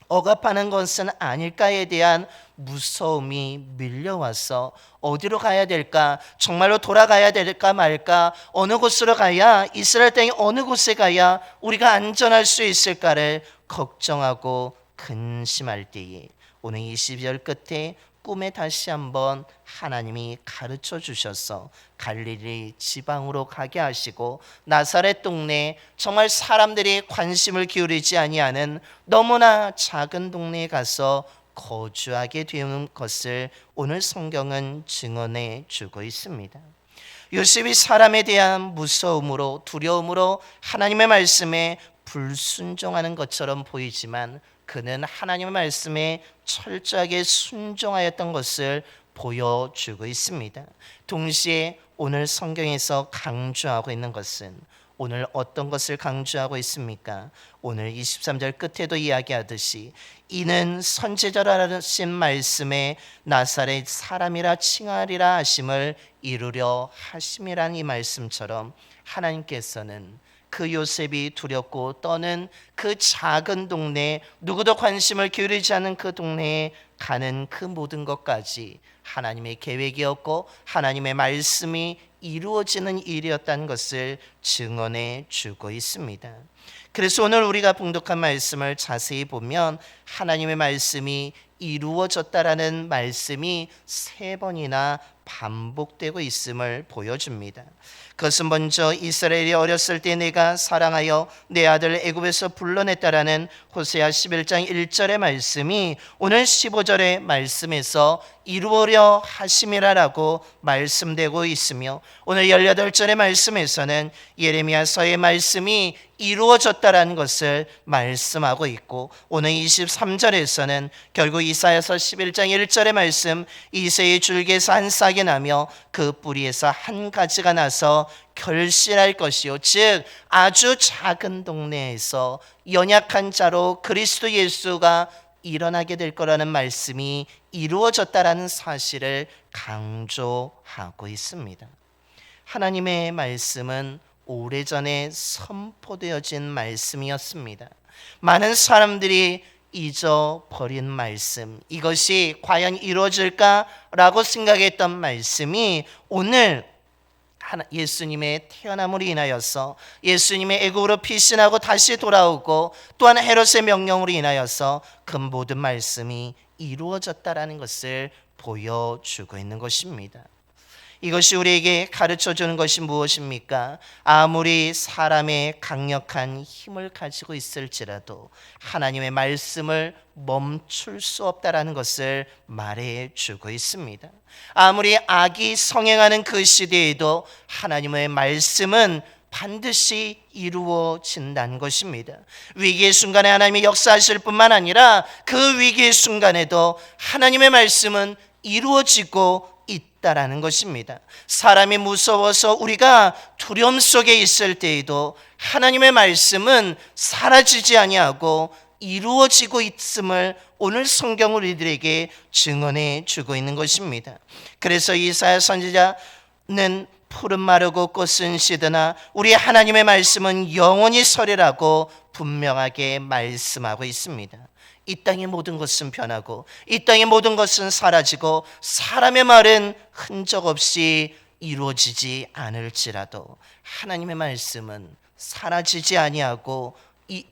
억압하는 것은 아닐까에 대한 무서움이 밀려와서 어디로 가야 될까, 정말로 돌아가야 될까 말까, 어느 곳으로 가야, 이스라엘 땅의 어느 곳에 가야 우리가 안전할 수 있을까를 걱정하고 근심할 때에 오늘 22절 끝에 꿈에 다시 한번 하나님이 가르쳐 주셔서 갈릴리 지방으로 가게 하시고, 나사렛 동네, 정말 사람들이 관심을 기울이지 아니하는 너무나 작은 동네에 가서 거주하게 되는 것을 오늘 성경은 증언해 주고 있습니다. 요셉이 사람에 대한 무서움으로, 두려움으로 하나님의 말씀에 불순종하는 것처럼 보이지만 그는 하나님의 말씀에 철저하게 순종하였던 것을 보여주고 있습니다. 동시에 오늘 성경에서 강조하고 있는 것은, 오늘 어떤 것을 강조하고 있습니까? 오늘 23절 끝에도 이야기하듯이 이는 선지자라신 말씀에 나사렛 사람이라 칭하리라 하심을 이루려 하심이란 이 말씀처럼, 하나님께서는 그 요셉이 두렵고 떠는 그 작은 동네, 누구도 관심을 기울이지 않은 그 동네에 가는 그 모든 것까지 하나님의 계획이었고 하나님의 말씀이 이루어지는 일이었다는 것을 증언해 주고 있습니다. 그래서 오늘 우리가 봉독한 말씀을 자세히 보면 하나님의 말씀이 이루어졌다라는 말씀이 3번이나 반복되고 있음을 보여줍니다. 그것은 먼저 이스라엘이 어렸을 때 내가 사랑하여 내 아들 애굽에서 불러냈다라는 호세아 11장 1절의 말씀이 오늘 15절의 말씀에서 이루어려 하심이라라고 말씀되고 있으며, 오늘 18절의 말씀에서는 예레미야서의 말씀이 이루어졌다라는 것을 말씀하고 있고, 오늘 23절에서는 결국 이사야서 11장 1절의 말씀, 이새의 줄기에서 한 싹이 나며 그 뿌리에서 한 가지가 나서 결실할 것이요, 즉 아주 작은 동네에서 연약한 자로 그리스도 예수가 일어나게 될 거라는 말씀이 이루어졌다라는 사실을 강조하고 있습니다. 하나님의 말씀은 오래전에 선포되어진 말씀이었습니다. 많은 사람들이 잊어버린 말씀, 이것이 과연 이루어질까라고 생각했던 말씀이 오늘 예수님의 태어남으로 인하여서, 예수님의 애국으로 피신하고 다시 돌아오고 또한 헤롯의 명령으로 인하여서 그 모든 말씀이 이루어졌다라는 것을 보여주고 있는 것입니다. 이것이 우리에게 가르쳐주는 것이 무엇입니까? 아무리 사람의 강력한 힘을 가지고 있을지라도 하나님의 말씀을 멈출 수 없다라는 것을 말해주고 있습니다. 아무리 악이 성행하는 그 시대에도 하나님의 말씀은 반드시 이루어진다는 것입니다. 위기의 순간에 하나님이 역사하실 뿐만 아니라 그 위기의 순간에도 하나님의 말씀은 이루어지고 있다라는 것입니다. 사람이 무서워서 우리가 두려움 속에 있을 때에도 하나님의 말씀은 사라지지 아니하고 이루어지고 있음을 오늘 성경 우리들에게 증언해 주고 있는 것입니다. 그래서 이사야 선지자는 푸른 마르고 꽃은 시드나 우리 하나님의 말씀은 영원히 서리라고 분명하게 말씀하고 있습니다. 이 땅의 모든 것은 변하고 이 땅의 모든 것은 사라지고 사람의 말은 흔적 없이 이루어지지 않을지라도 하나님의 말씀은 사라지지 아니하고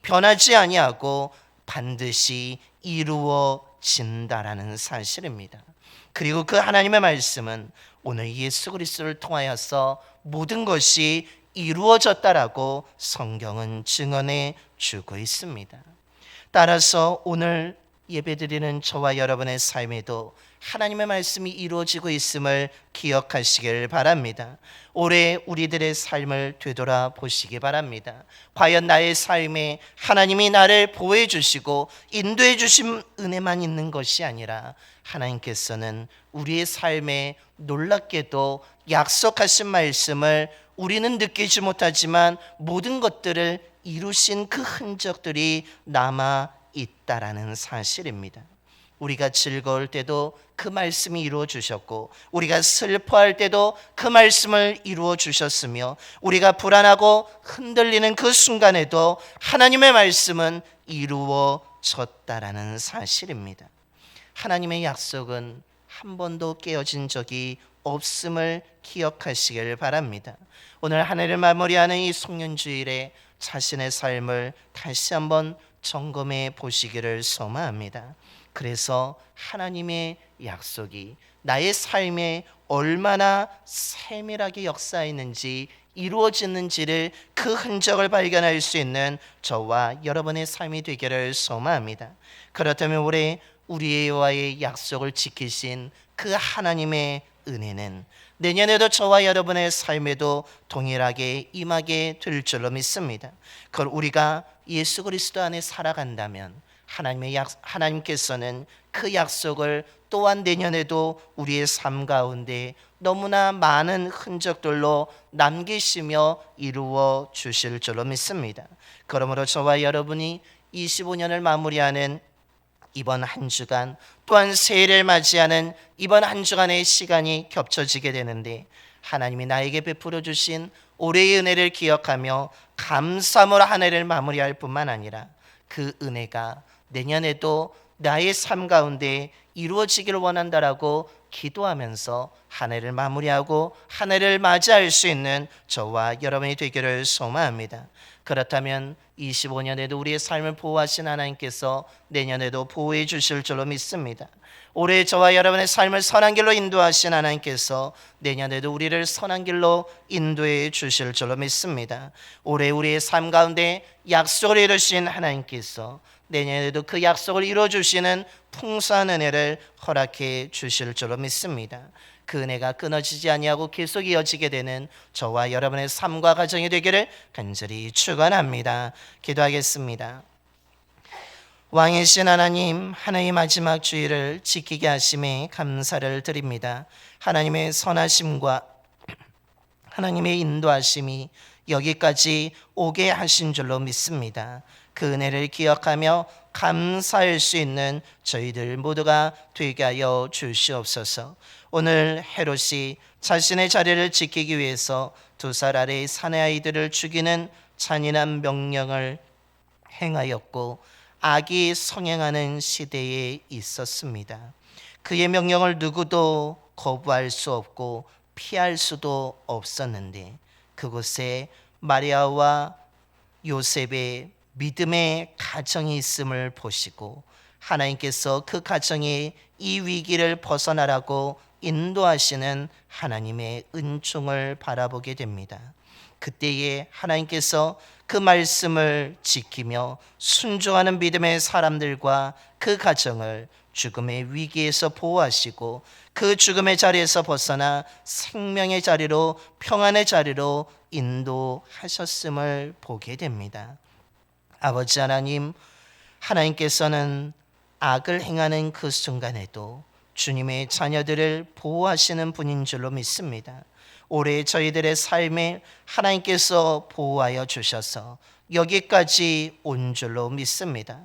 변하지 아니하고 반드시 이루어진다라는 사실입니다. 그리고 그 하나님의 말씀은 오늘 예수 그리스도를 통하여서 모든 것이 이루어졌다라고 성경은 증언해 주고 있습니다. 따라서 오늘 예배드리는 저와 여러분의 삶에도 하나님의 말씀이 이루어지고 있음을 기억하시길 바랍니다. 올해 우리들의 삶을 되돌아보시기 바랍니다. 과연 나의 삶에 하나님이 나를 보호해 주시고 인도해 주신 은혜만 있는 것이 아니라 하나님께서는 우리의 삶에 놀랍게도 약속하신 말씀을 우리는 느끼지 못하지만 모든 것들을 이루신 그 흔적들이 남아 있다라는 사실입니다. 우리가 즐거울 때도 그 말씀이 이루어 주셨고, 우리가 슬퍼할 때도 그 말씀을 이루어 주셨으며, 우리가 불안하고 흔들리는 그 순간에도 하나님의 말씀은 이루어졌다라는 사실입니다. 하나님의 약속은 한 번도 깨어진 적이 없음을 기억하시길 바랍니다. 오늘 한 해를 마무리하는 이 송년주일에 자신의 삶을 다시 한번 점검해 보시기를 소망합니다. 그래서 하나님의 약속이 나의 삶에 얼마나 세밀하게 역사했는지 이루어지는지를 그 흔적을 발견할 수 있는 저와 여러분의 삶이 되기를 소망합니다. 그렇다면 올해 우리와의 약속을 지키신 그 하나님의 은혜는 내년에도 저와 여러분의 삶에도 동일하게 임하게 될 줄로 믿습니다. 그걸 우리가 예수 그리스도 안에 살아간다면 하나님께서는 그 약속을 또한 내년에도 우리의 삶 가운데 너무나 많은 흔적들로 남기시며 이루어 주실 줄로 믿습니다. 그러므로 저와 여러분이 25년을 마무리하는 이번 한 주간, 또한 새해를 맞이하는 이번 한 주간의 시간이 겹쳐지게 되는데, 하나님이 나에게 베풀어 주신 올해의 은혜를 기억하며 감사함으로 한 해를 마무리할 뿐만 아니라 그 은혜가 내년에도 나의 삶 가운데 이루어지기를 원한다라고 기도하면서 한 해를 마무리하고 한 해를 맞이할 수 있는 저와 여러분이 되기를 소망합니다. 그렇다면 25년에도 우리의 삶을 보호하신 하나님께서 내년에도 보호해 주실 줄로 믿습니다. 올해 저와 여러분의 삶을 선한 길로 인도하신 하나님께서 내년에도 우리를 선한 길로 인도해 주실 줄로 믿습니다. 올해 우리의 삶 가운데 약속을 이루신 하나님께서 내년에도 그 약속을 이루어 주시는 풍성한 은혜를 허락해 주실 줄로 믿습니다. 그 은혜가 끊어지지 아니하고 계속 이어지게 되는 저와 여러분의 삶과 가정이 되기를 간절히 축원합니다. 기도하겠습니다. 왕이신 하나님, 하나님의 마지막 주일을 지키게 하심에 감사를 드립니다. 하나님의 선하심과 하나님의 인도하심이 여기까지 오게 하신 줄로 믿습니다. 그 은혜를 기억하며 감사할 수 있는 저희들 모두가 되게 하여 주시옵소서. 오늘 헤롯이 자신의 자리를 지키기 위해서 2살 아래의 사내 아이들을 죽이는 잔인한 명령을 행하였고 악이 성행하는 시대에 있었습니다. 그의 명령을 누구도 거부할 수 없고 피할 수도 없었는데, 그곳에 마리아와 요셉의 믿음의 가정이 있음을 보시고 하나님께서 그 가정이 이 위기를 벗어나라고 인도하시는 하나님의 은총을 바라보게 됩니다. 그때에 하나님께서 그 말씀을 지키며 순종하는 믿음의 사람들과 그 가정을 죽음의 위기에서 보호하시고 그 죽음의 자리에서 벗어나 생명의 자리로, 평안의 자리로 인도하셨음을 보게 됩니다. 아버지 하나님, 하나님께서는 악을 행하는 그 순간에도 주님의 자녀들을 보호하시는 분인 줄로 믿습니다. 올해 저희들의 삶에 하나님께서 보호하여 주셔서 여기까지 온 줄로 믿습니다.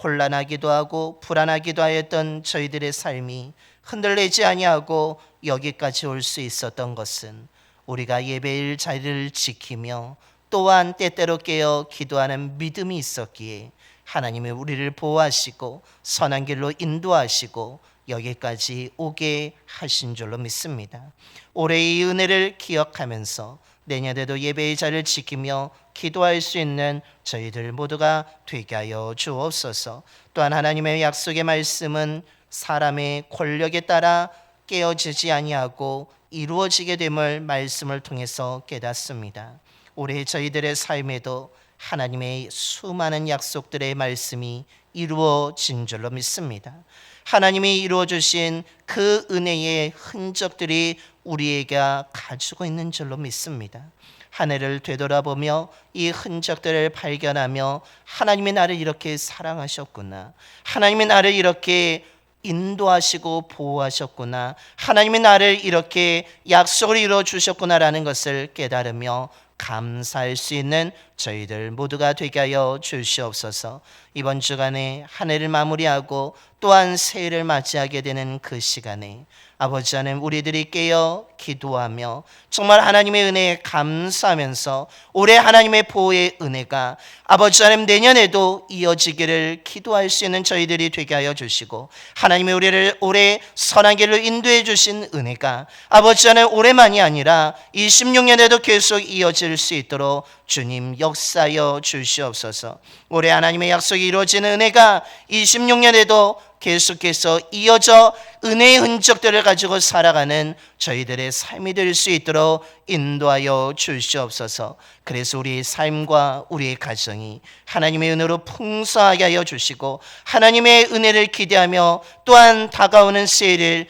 혼란하기도 하고 불안하기도 하였던 저희들의 삶이 흔들리지 아니하고 여기까지 올 수 있었던 것은 우리가 예배일 자리를 지키며 또한 때때로 깨어 기도하는 믿음이 있었기에 하나님이 우리를 보호하시고 선한 길로 인도하시고 여기까지 오게 하신 줄로 믿습니다. 올해의 이 은혜를 기억하면서 내년에도 예배의 자리를 지키며 기도할 수 있는 저희들 모두가 되게 하여 주옵소서. 또한 하나님의 약속의 말씀은 사람의 권력에 따라 깨어지지 아니하고 이루어지게 됨을 말씀을 통해서 깨닫습니다. 올해 저희들의 삶에도 하나님의 수많은 약속들의 말씀이 이루어진 줄로 믿습니다. 하나님이 이루어 주신 그 은혜의 흔적들이 우리에게 가지고 있는 줄로 믿습니다. 한 해를 되돌아보며 이 흔적들을 발견하며 하나님이 나를 이렇게 사랑하셨구나, 하나님이 나를 이렇게 인도하시고 보호하셨구나, 하나님이 나를 이렇게 약속을 이루어 주셨구나라는 것을 깨달으며 감사할 수 있는 저희들 모두가 되게 하여 주시옵소서. 이번 주간에 한 해를 마무리하고 또한 새해를 맞이하게 되는 그 시간에 아버지 하나님, 우리들이 깨어 기도하며 정말 하나님의 은혜에 감사하면서 올해 하나님의 보호의 은혜가 아버지 하나님 내년에도 이어지기를 기도할 수 있는 저희들이 되게 하여 주시고, 하나님의 우리를 올해 선한 길로 인도해 주신 은혜가 아버지 하나님 올해만이 아니라 26년에도 계속 이어질 수 있도록 주님 역사하여 주시옵소서. 올해 하나님의 약속이 이루어지는 은혜가 26년에도 계속해서 이어져 은혜의 흔적들을 가지고 살아가는 저희들의 삶이 될 수 있도록 인도하여 주시옵소서. 그래서 우리의 삶과 우리의 가정이 하나님의 은혜로 풍성하게 하여 주시고, 하나님의 은혜를 기대하며 또한 다가오는 새해를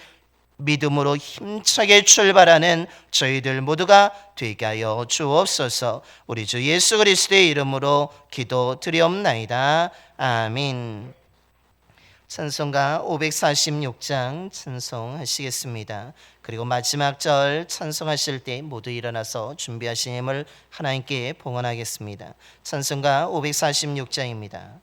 믿음으로 힘차게 출발하는 저희들 모두가 되게 하여 주옵소서. 우리 주 예수 그리스도의 이름으로 기도드리옵나이다. 아멘. 찬송가 546장 찬송하시겠습니다. 그리고 마지막 절 찬송하실 때 모두 일어나서 준비하신 힘을 하나님께 봉헌하겠습니다. 찬송가 546장입니다.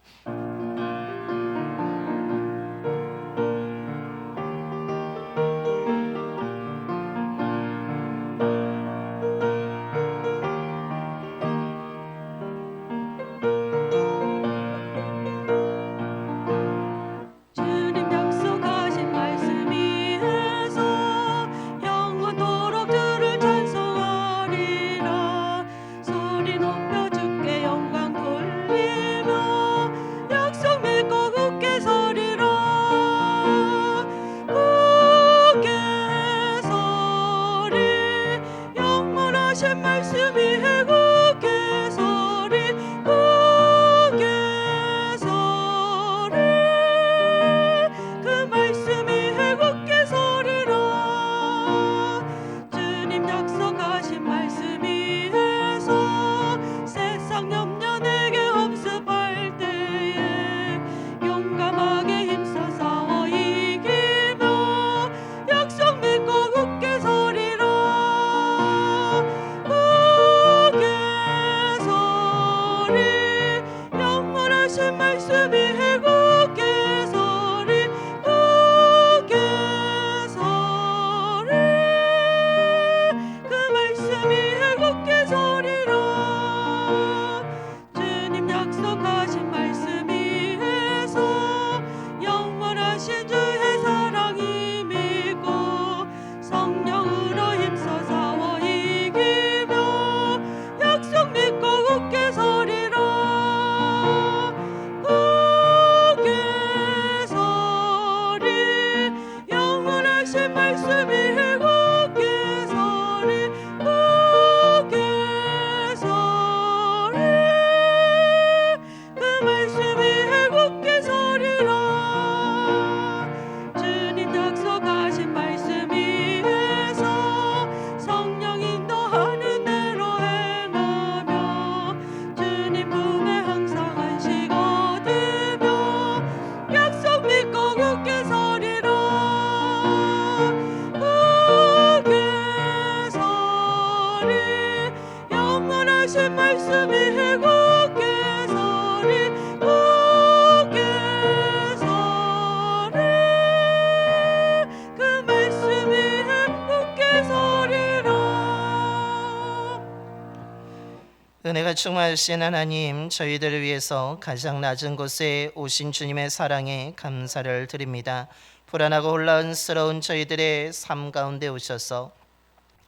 은혜가 충만하신 하나님, 저희들을 위해서 가장 낮은 곳에 오신 주님의 사랑에 감사를 드립니다. 불안하고 혼란스러운 저희들의 삶 가운데 오셔서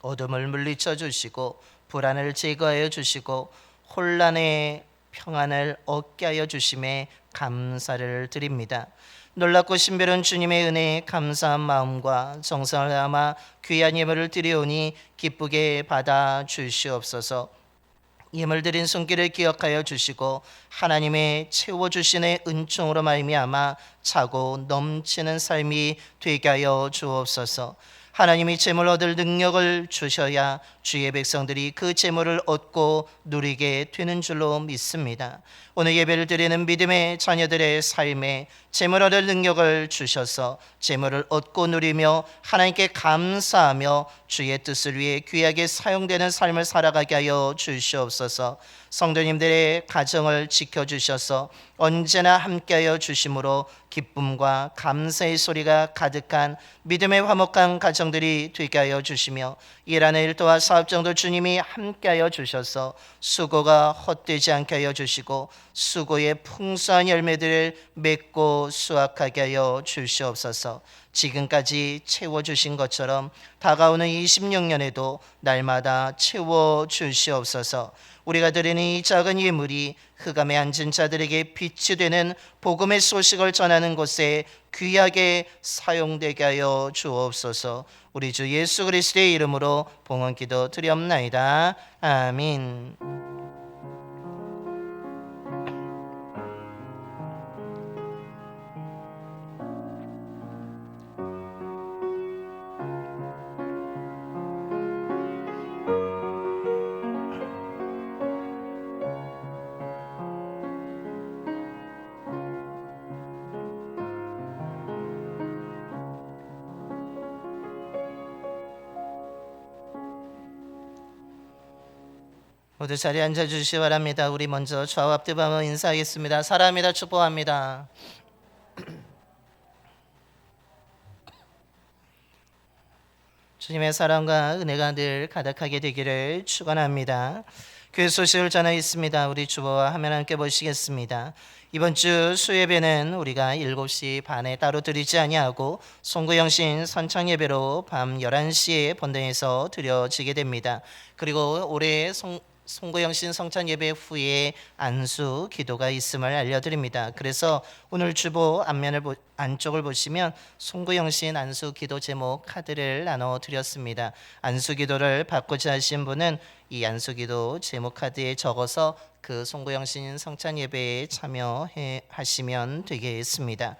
어둠을 물리쳐 주시고 불안을 제거하여 주시고 혼란의 평안을 얻게 하여 주심에 감사를 드립니다. 놀랍고 신비로운 주님의 은혜에 감사한 마음과 정성을 담아 귀한 예물을 드리오니 기쁘게 받아 주시옵소서. 예물 드린 손길을 기억하여 주시고 하나님의 채워주시는 은총으로 말미암아 차고 넘치는 삶이 되게 하여 주옵소서. 하나님이 재물 얻을 능력을 주셔야 주의 백성들이 그 재물을 얻고 누리게 되는 줄로 믿습니다. 오늘 예배를 드리는 믿음의 자녀들의 삶에 재물 얻을 능력을 주셔서 재물을 얻고 누리며 하나님께 감사하며 주의 뜻을 위해 귀하게 사용되는 삶을 살아가게 하여 주시옵소서. 성도님들의 가정을 지켜주셔서 언제나 함께하여 주심으로 기쁨과 감사의 소리가 가득한 믿음의 화목한 가정들이 되게 하여 주시며 일하는 일터와 사업장도 주님이 함께하여 주셔서 수고가 헛되지 않게 하여 주시고 수고의 풍성한 열매들을 맺고 수확하게 하여 주시옵소서. 지금까지 채워주신 것처럼 다가오는 26년에도 날마다 채워주시옵소서. 우리가 드리는 이 작은 예물이 흑암에 앉은 자들에게 빛이 되는 복음의 소식을 전하는 곳에 귀하게 사용되게 하여 주옵소서. 우리 주 예수 그리스도의 이름으로 봉헌 기도 드리옵나이다. 아멘. 모두 자리에 앉아주시기 바랍니다. 우리 먼저 좌우 앞뒤방을 인사하겠습니다. 사랑합니다. 축복합니다. 주님의 사랑과 은혜가 늘 가득하게 되기를 축원합니다. 교회 소식을 전하겠습니다. 우리 주보와 화면 함께 보시겠습니다. 이번 주 수예배는 우리가 7시 반에 따로 드리지 아니하고 송구영신 선창예배로 밤 11시에 본당에서 드려지게 됩니다. 그리고 올해 송구영신 성찬 예배 후에 안수 기도가 있음을 알려드립니다. 그래서 오늘 주보 안쪽을 보시면 송구영신 안수 기도 제목 카드를 나눠드렸습니다. 안수 기도를 받고자 하신 분은 이 안수 기도 제목 카드에 적어서 그 송구영신 성찬 예배에 참여해 하시면 되겠습니다.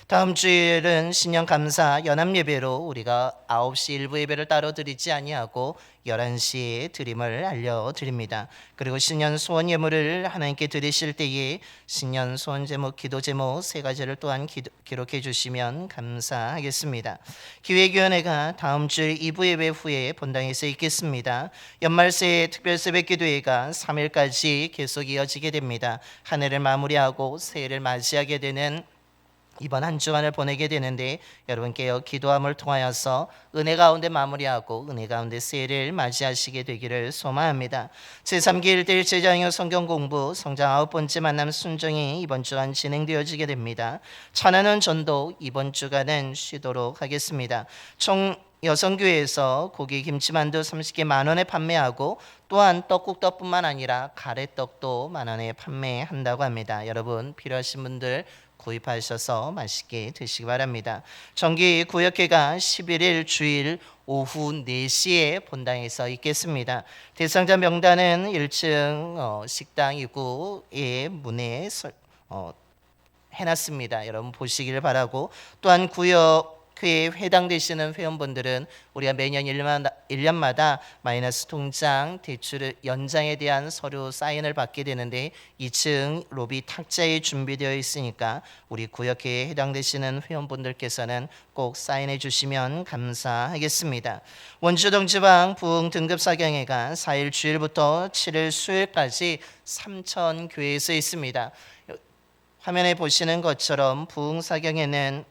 다음 주일은 신년 감사 연합 예배로 우리가 9시 일부 예배를 따로 드리지 아니하고 11시에 드림을 알려드립니다. 그리고 신년 소원 예물을 하나님께 드리실 때에 신년 소원 제목, 기도 제목 세 가지를 또한 기록해 주시면 감사하겠습니다. 기획위원회가 다음 주 2부 예배 후에 본당에서 있겠습니다. 연말새 특별 새벽 기도회가 3일까지 계속 이어지게 됩니다. 한 해를 마무리하고 새해를 맞이하게 되는 이번 한 주간을 보내게 되는데 여러분께 기도함을 통하여서 은혜 가운데 마무리하고 은혜 가운데 새해를 맞이하시게 되기를 소망합니다. 제3기 1대1 제자형 성경 공부 성장 9번째 만남 순정이 이번 주간 진행되어지게 됩니다. 찬양은 전도 이번 주간은 쉬도록 하겠습니다. 총 여성교회에서 고기 김치만두 30개 만원에 판매하고 또한 떡국떡뿐만 아니라 가래떡도 만원에 판매한다고 합니다. 여러분 필요하신 분들 구입하셔서 맛있게 드시기 바랍니다. 정기 구역회가 11일 주일 오후 4시에 본당에서 있겠습니다. 대상자 명단은 1층 식당 입구의 문에 해놨습니다. 여러분 보시기를 바라고 또한 구역회에 해당되시는 회원분들은 우리가 매년 1년마다 마이너스 통장 대출 연장에 대한 서류 사인을 받게 되는데 2층 로비 탁자에 준비되어 있으니까 우리 구역회에 해당되시는 회원분들께서는 꼭 사인해 주시면 감사하겠습니다. 원주동지방 부흥 등급사경회가 4일 주일부터 7일 수요일까지 삼천교회에서 있습니다. 화면에 보시는 것처럼 부흥사경회는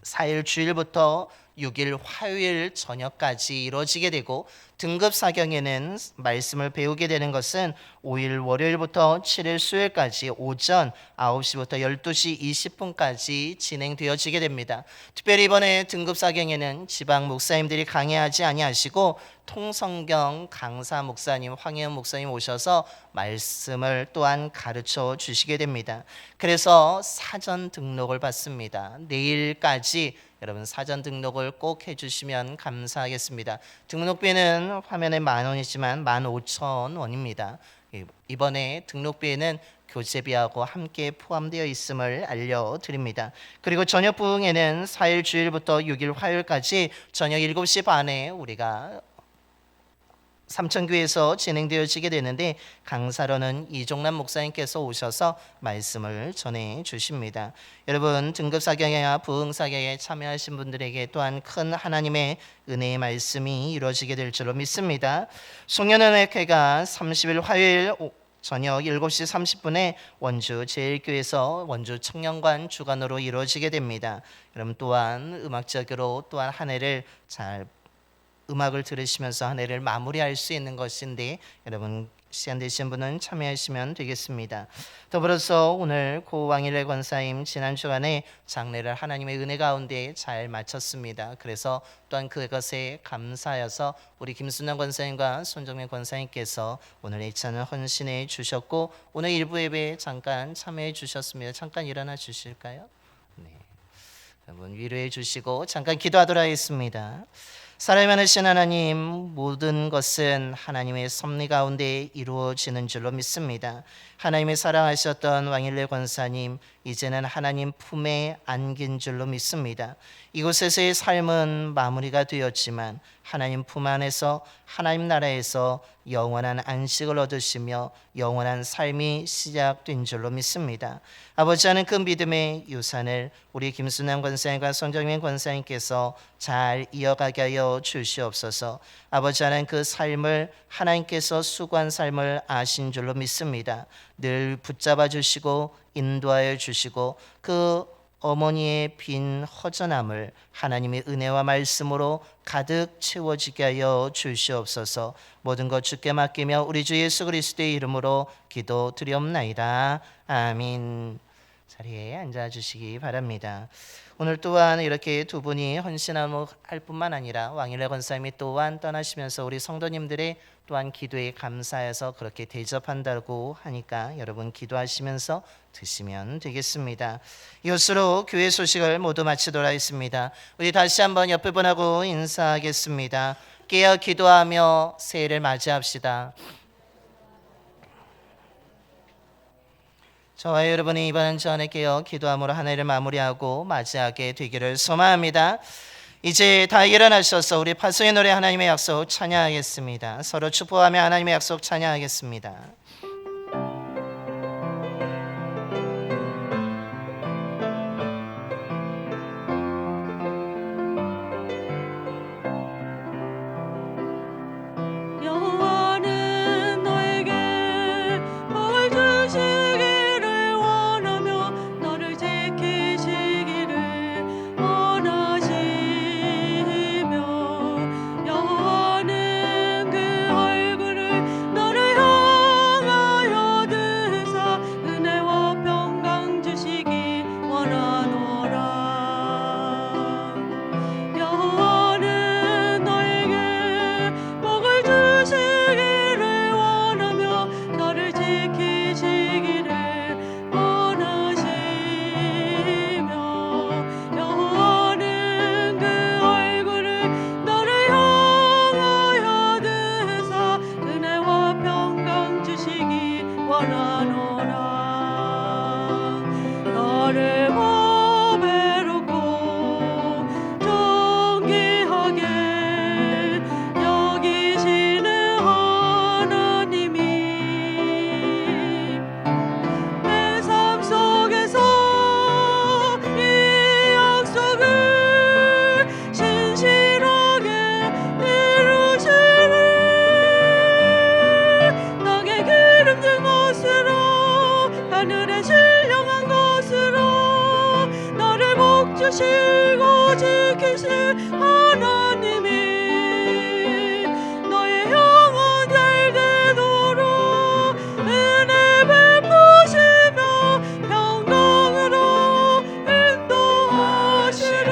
4일 주일부터 6일 화요일 저녁까지 이루어지게 되고 등급 사경에는 말씀을 배우게 되는 것은 5일 월요일부터 7일 수요일까지 오전 9시부터 12시 20분까지 진행되어지게 됩니다. 특별히 이번에 등급 사경에는 지방 목사님들이 강의하지 아니하시고 통성경 강사 목사님 황혜은 목사님 오셔서 말씀을 또한 가르쳐 주시게 됩니다. 그래서 사전 등록을 받습니다. 내일까지 여러분 사전 등록을 꼭 해주시면 감사하겠습니다. 등록비는 화면에 10,000원이지만 15,000원입니다. 이번에 등록비에는 교재비하고 함께 포함되어 있음을 알려드립니다. 그리고 저녁 부흥회는 4일 주일부터 6일 화요일까지 저녁 7시 반에 우리가 삼천교에서 진행되어지게 되는데 강사로는 이종란 목사님께서 오셔서 말씀을 전해 주십니다. 여러분 등급사경회와 부흥사경회에 참여하신 분들에게 또한 큰 하나님의 은혜의 말씀이 이루어지게 될 줄로 믿습니다. 송년은혜회가 30일 화요일 저녁 7시 30분에 원주 제1교회에서 원주 청년관 주관으로 이루어지게 됩니다. 여러분 또한 음악적으로 또한 한 해를 잘 음악을 들으시면서 한 해를 마무리할 수 있는 것인데 여러분 시간 되신 분은 참여하시면 되겠습니다. 더불어서 오늘 고 왕일래 권사님 지난 주간에 장례를 하나님의 은혜 가운데 잘 마쳤습니다. 그래서 또한 그것에 감사하여서 우리 김순남 권사님과 손정민 권사님께서 오늘 예찬을 헌신해 주셨고 오늘 일부 예배에 잠깐 참여해 주셨습니다. 잠깐 일어나 주실까요? 네. 여러분 위로해 주시고 잠깐 기도하도록 하겠습니다. 사랑이 많으신 하나님, 모든 것은 하나님의 섭리 가운데 이루어지는 줄로 믿습니다. 하나님의 사랑하셨던 왕일래 권사님, 이제는 하나님 품에 안긴 줄로 믿습니다. 이곳에서의 삶은 마무리가 되었지만 하나님 품 안에서 하나님 나라에서 영원한 안식을 얻으시며 영원한 삶이 시작된 줄로 믿습니다. 아버지 하는 그 믿음의 유산을 우리 김순남 권사님과 손정민 권사님께서 잘 이어가게 하여 주시옵소서. 아버지 하는 그 삶을 하나님께서 수고한 삶을 아신 줄로 믿습니다. 늘 붙잡아 주시고 인도하여 주시고 그 어머니의 빈 허전함을 하나님의 은혜와 말씀으로 가득 채워지게 하여 주시옵소서. 모든 것 주께 맡기며 우리 주 예수 그리스도의 이름으로 기도드리옵나이다. 아멘. 자리에 앉아주시기 바랍니다. 오늘 또한 이렇게 두 분이 헌신할 뿐만 아니라 왕일래 권사님이 또한 떠나시면서 우리 성도님들의 또한 기도에 감사해서 그렇게 대접한다고 하니까 여러분 기도하시면서 드시면 되겠습니다. 이것으로 교회 소식을 모두 마치도록 하겠습니다. 우리 다시 한번 옆에 분하고 인사하겠습니다. 깨어 기도하며 새해를 맞이합시다. 저와 여러분이 이번 전에 깨어 기도함으로 한 해를 마무리하고 맞이하게 되기를 소망합니다. 이제 다 일어나셔서 우리 파송의 노래 하나님의 약속 찬양하겠습니다. 서로 축복하며 하나님의 약속 찬양하겠습니다. 주시고 지키실 하나님이 너의 영혼 잘 되도록 은혜 베푸시며 평강으로 인도하시리.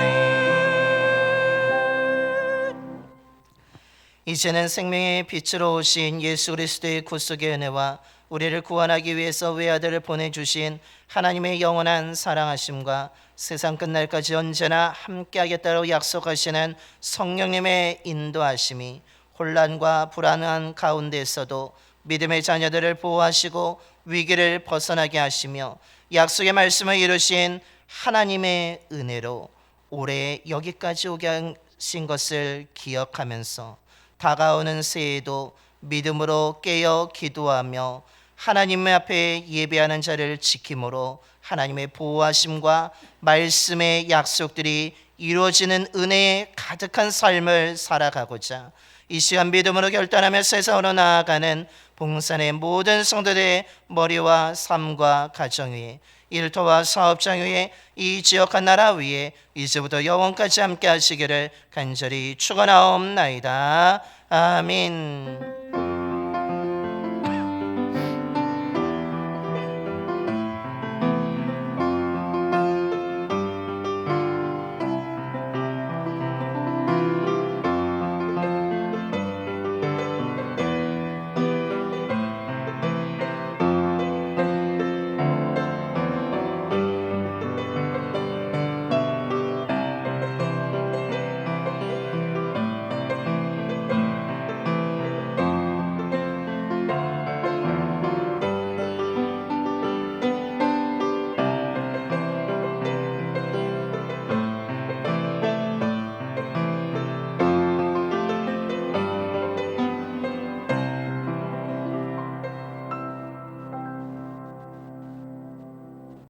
이제는 생명의 빛으로 오신 예수 그리스도의 구속의 은혜와 우리를 구원하기 위해서 외아들을 보내주신 하나님의 영원한 사랑하심과 세상 끝날까지 언제나 함께하겠다고 약속하시는 성령님의 인도하심이 혼란과 불안한 가운데서도 믿음의 자녀들을 보호하시고 위기를 벗어나게 하시며 약속의 말씀을 이루신 하나님의 은혜로 올해 여기까지 오게 하신 것을 기억하면서 다가오는 새해에도 믿음으로 깨어 기도하며 하나님 앞에 예배하는 자를 지킴으로 하나님의 보호하심과 말씀의 약속들이 이루어지는 은혜에 가득한 삶을 살아가고자 이 시간 믿음으로 결단하며 세상으로 나아가는 봉산의 모든 성도들의 머리와 삶과 가정 위에 일터와 사업장 위에 이 지역과 나라 위에 이제부터 영원까지 함께 하시기를 간절히 축원하옵나이다. 아멘.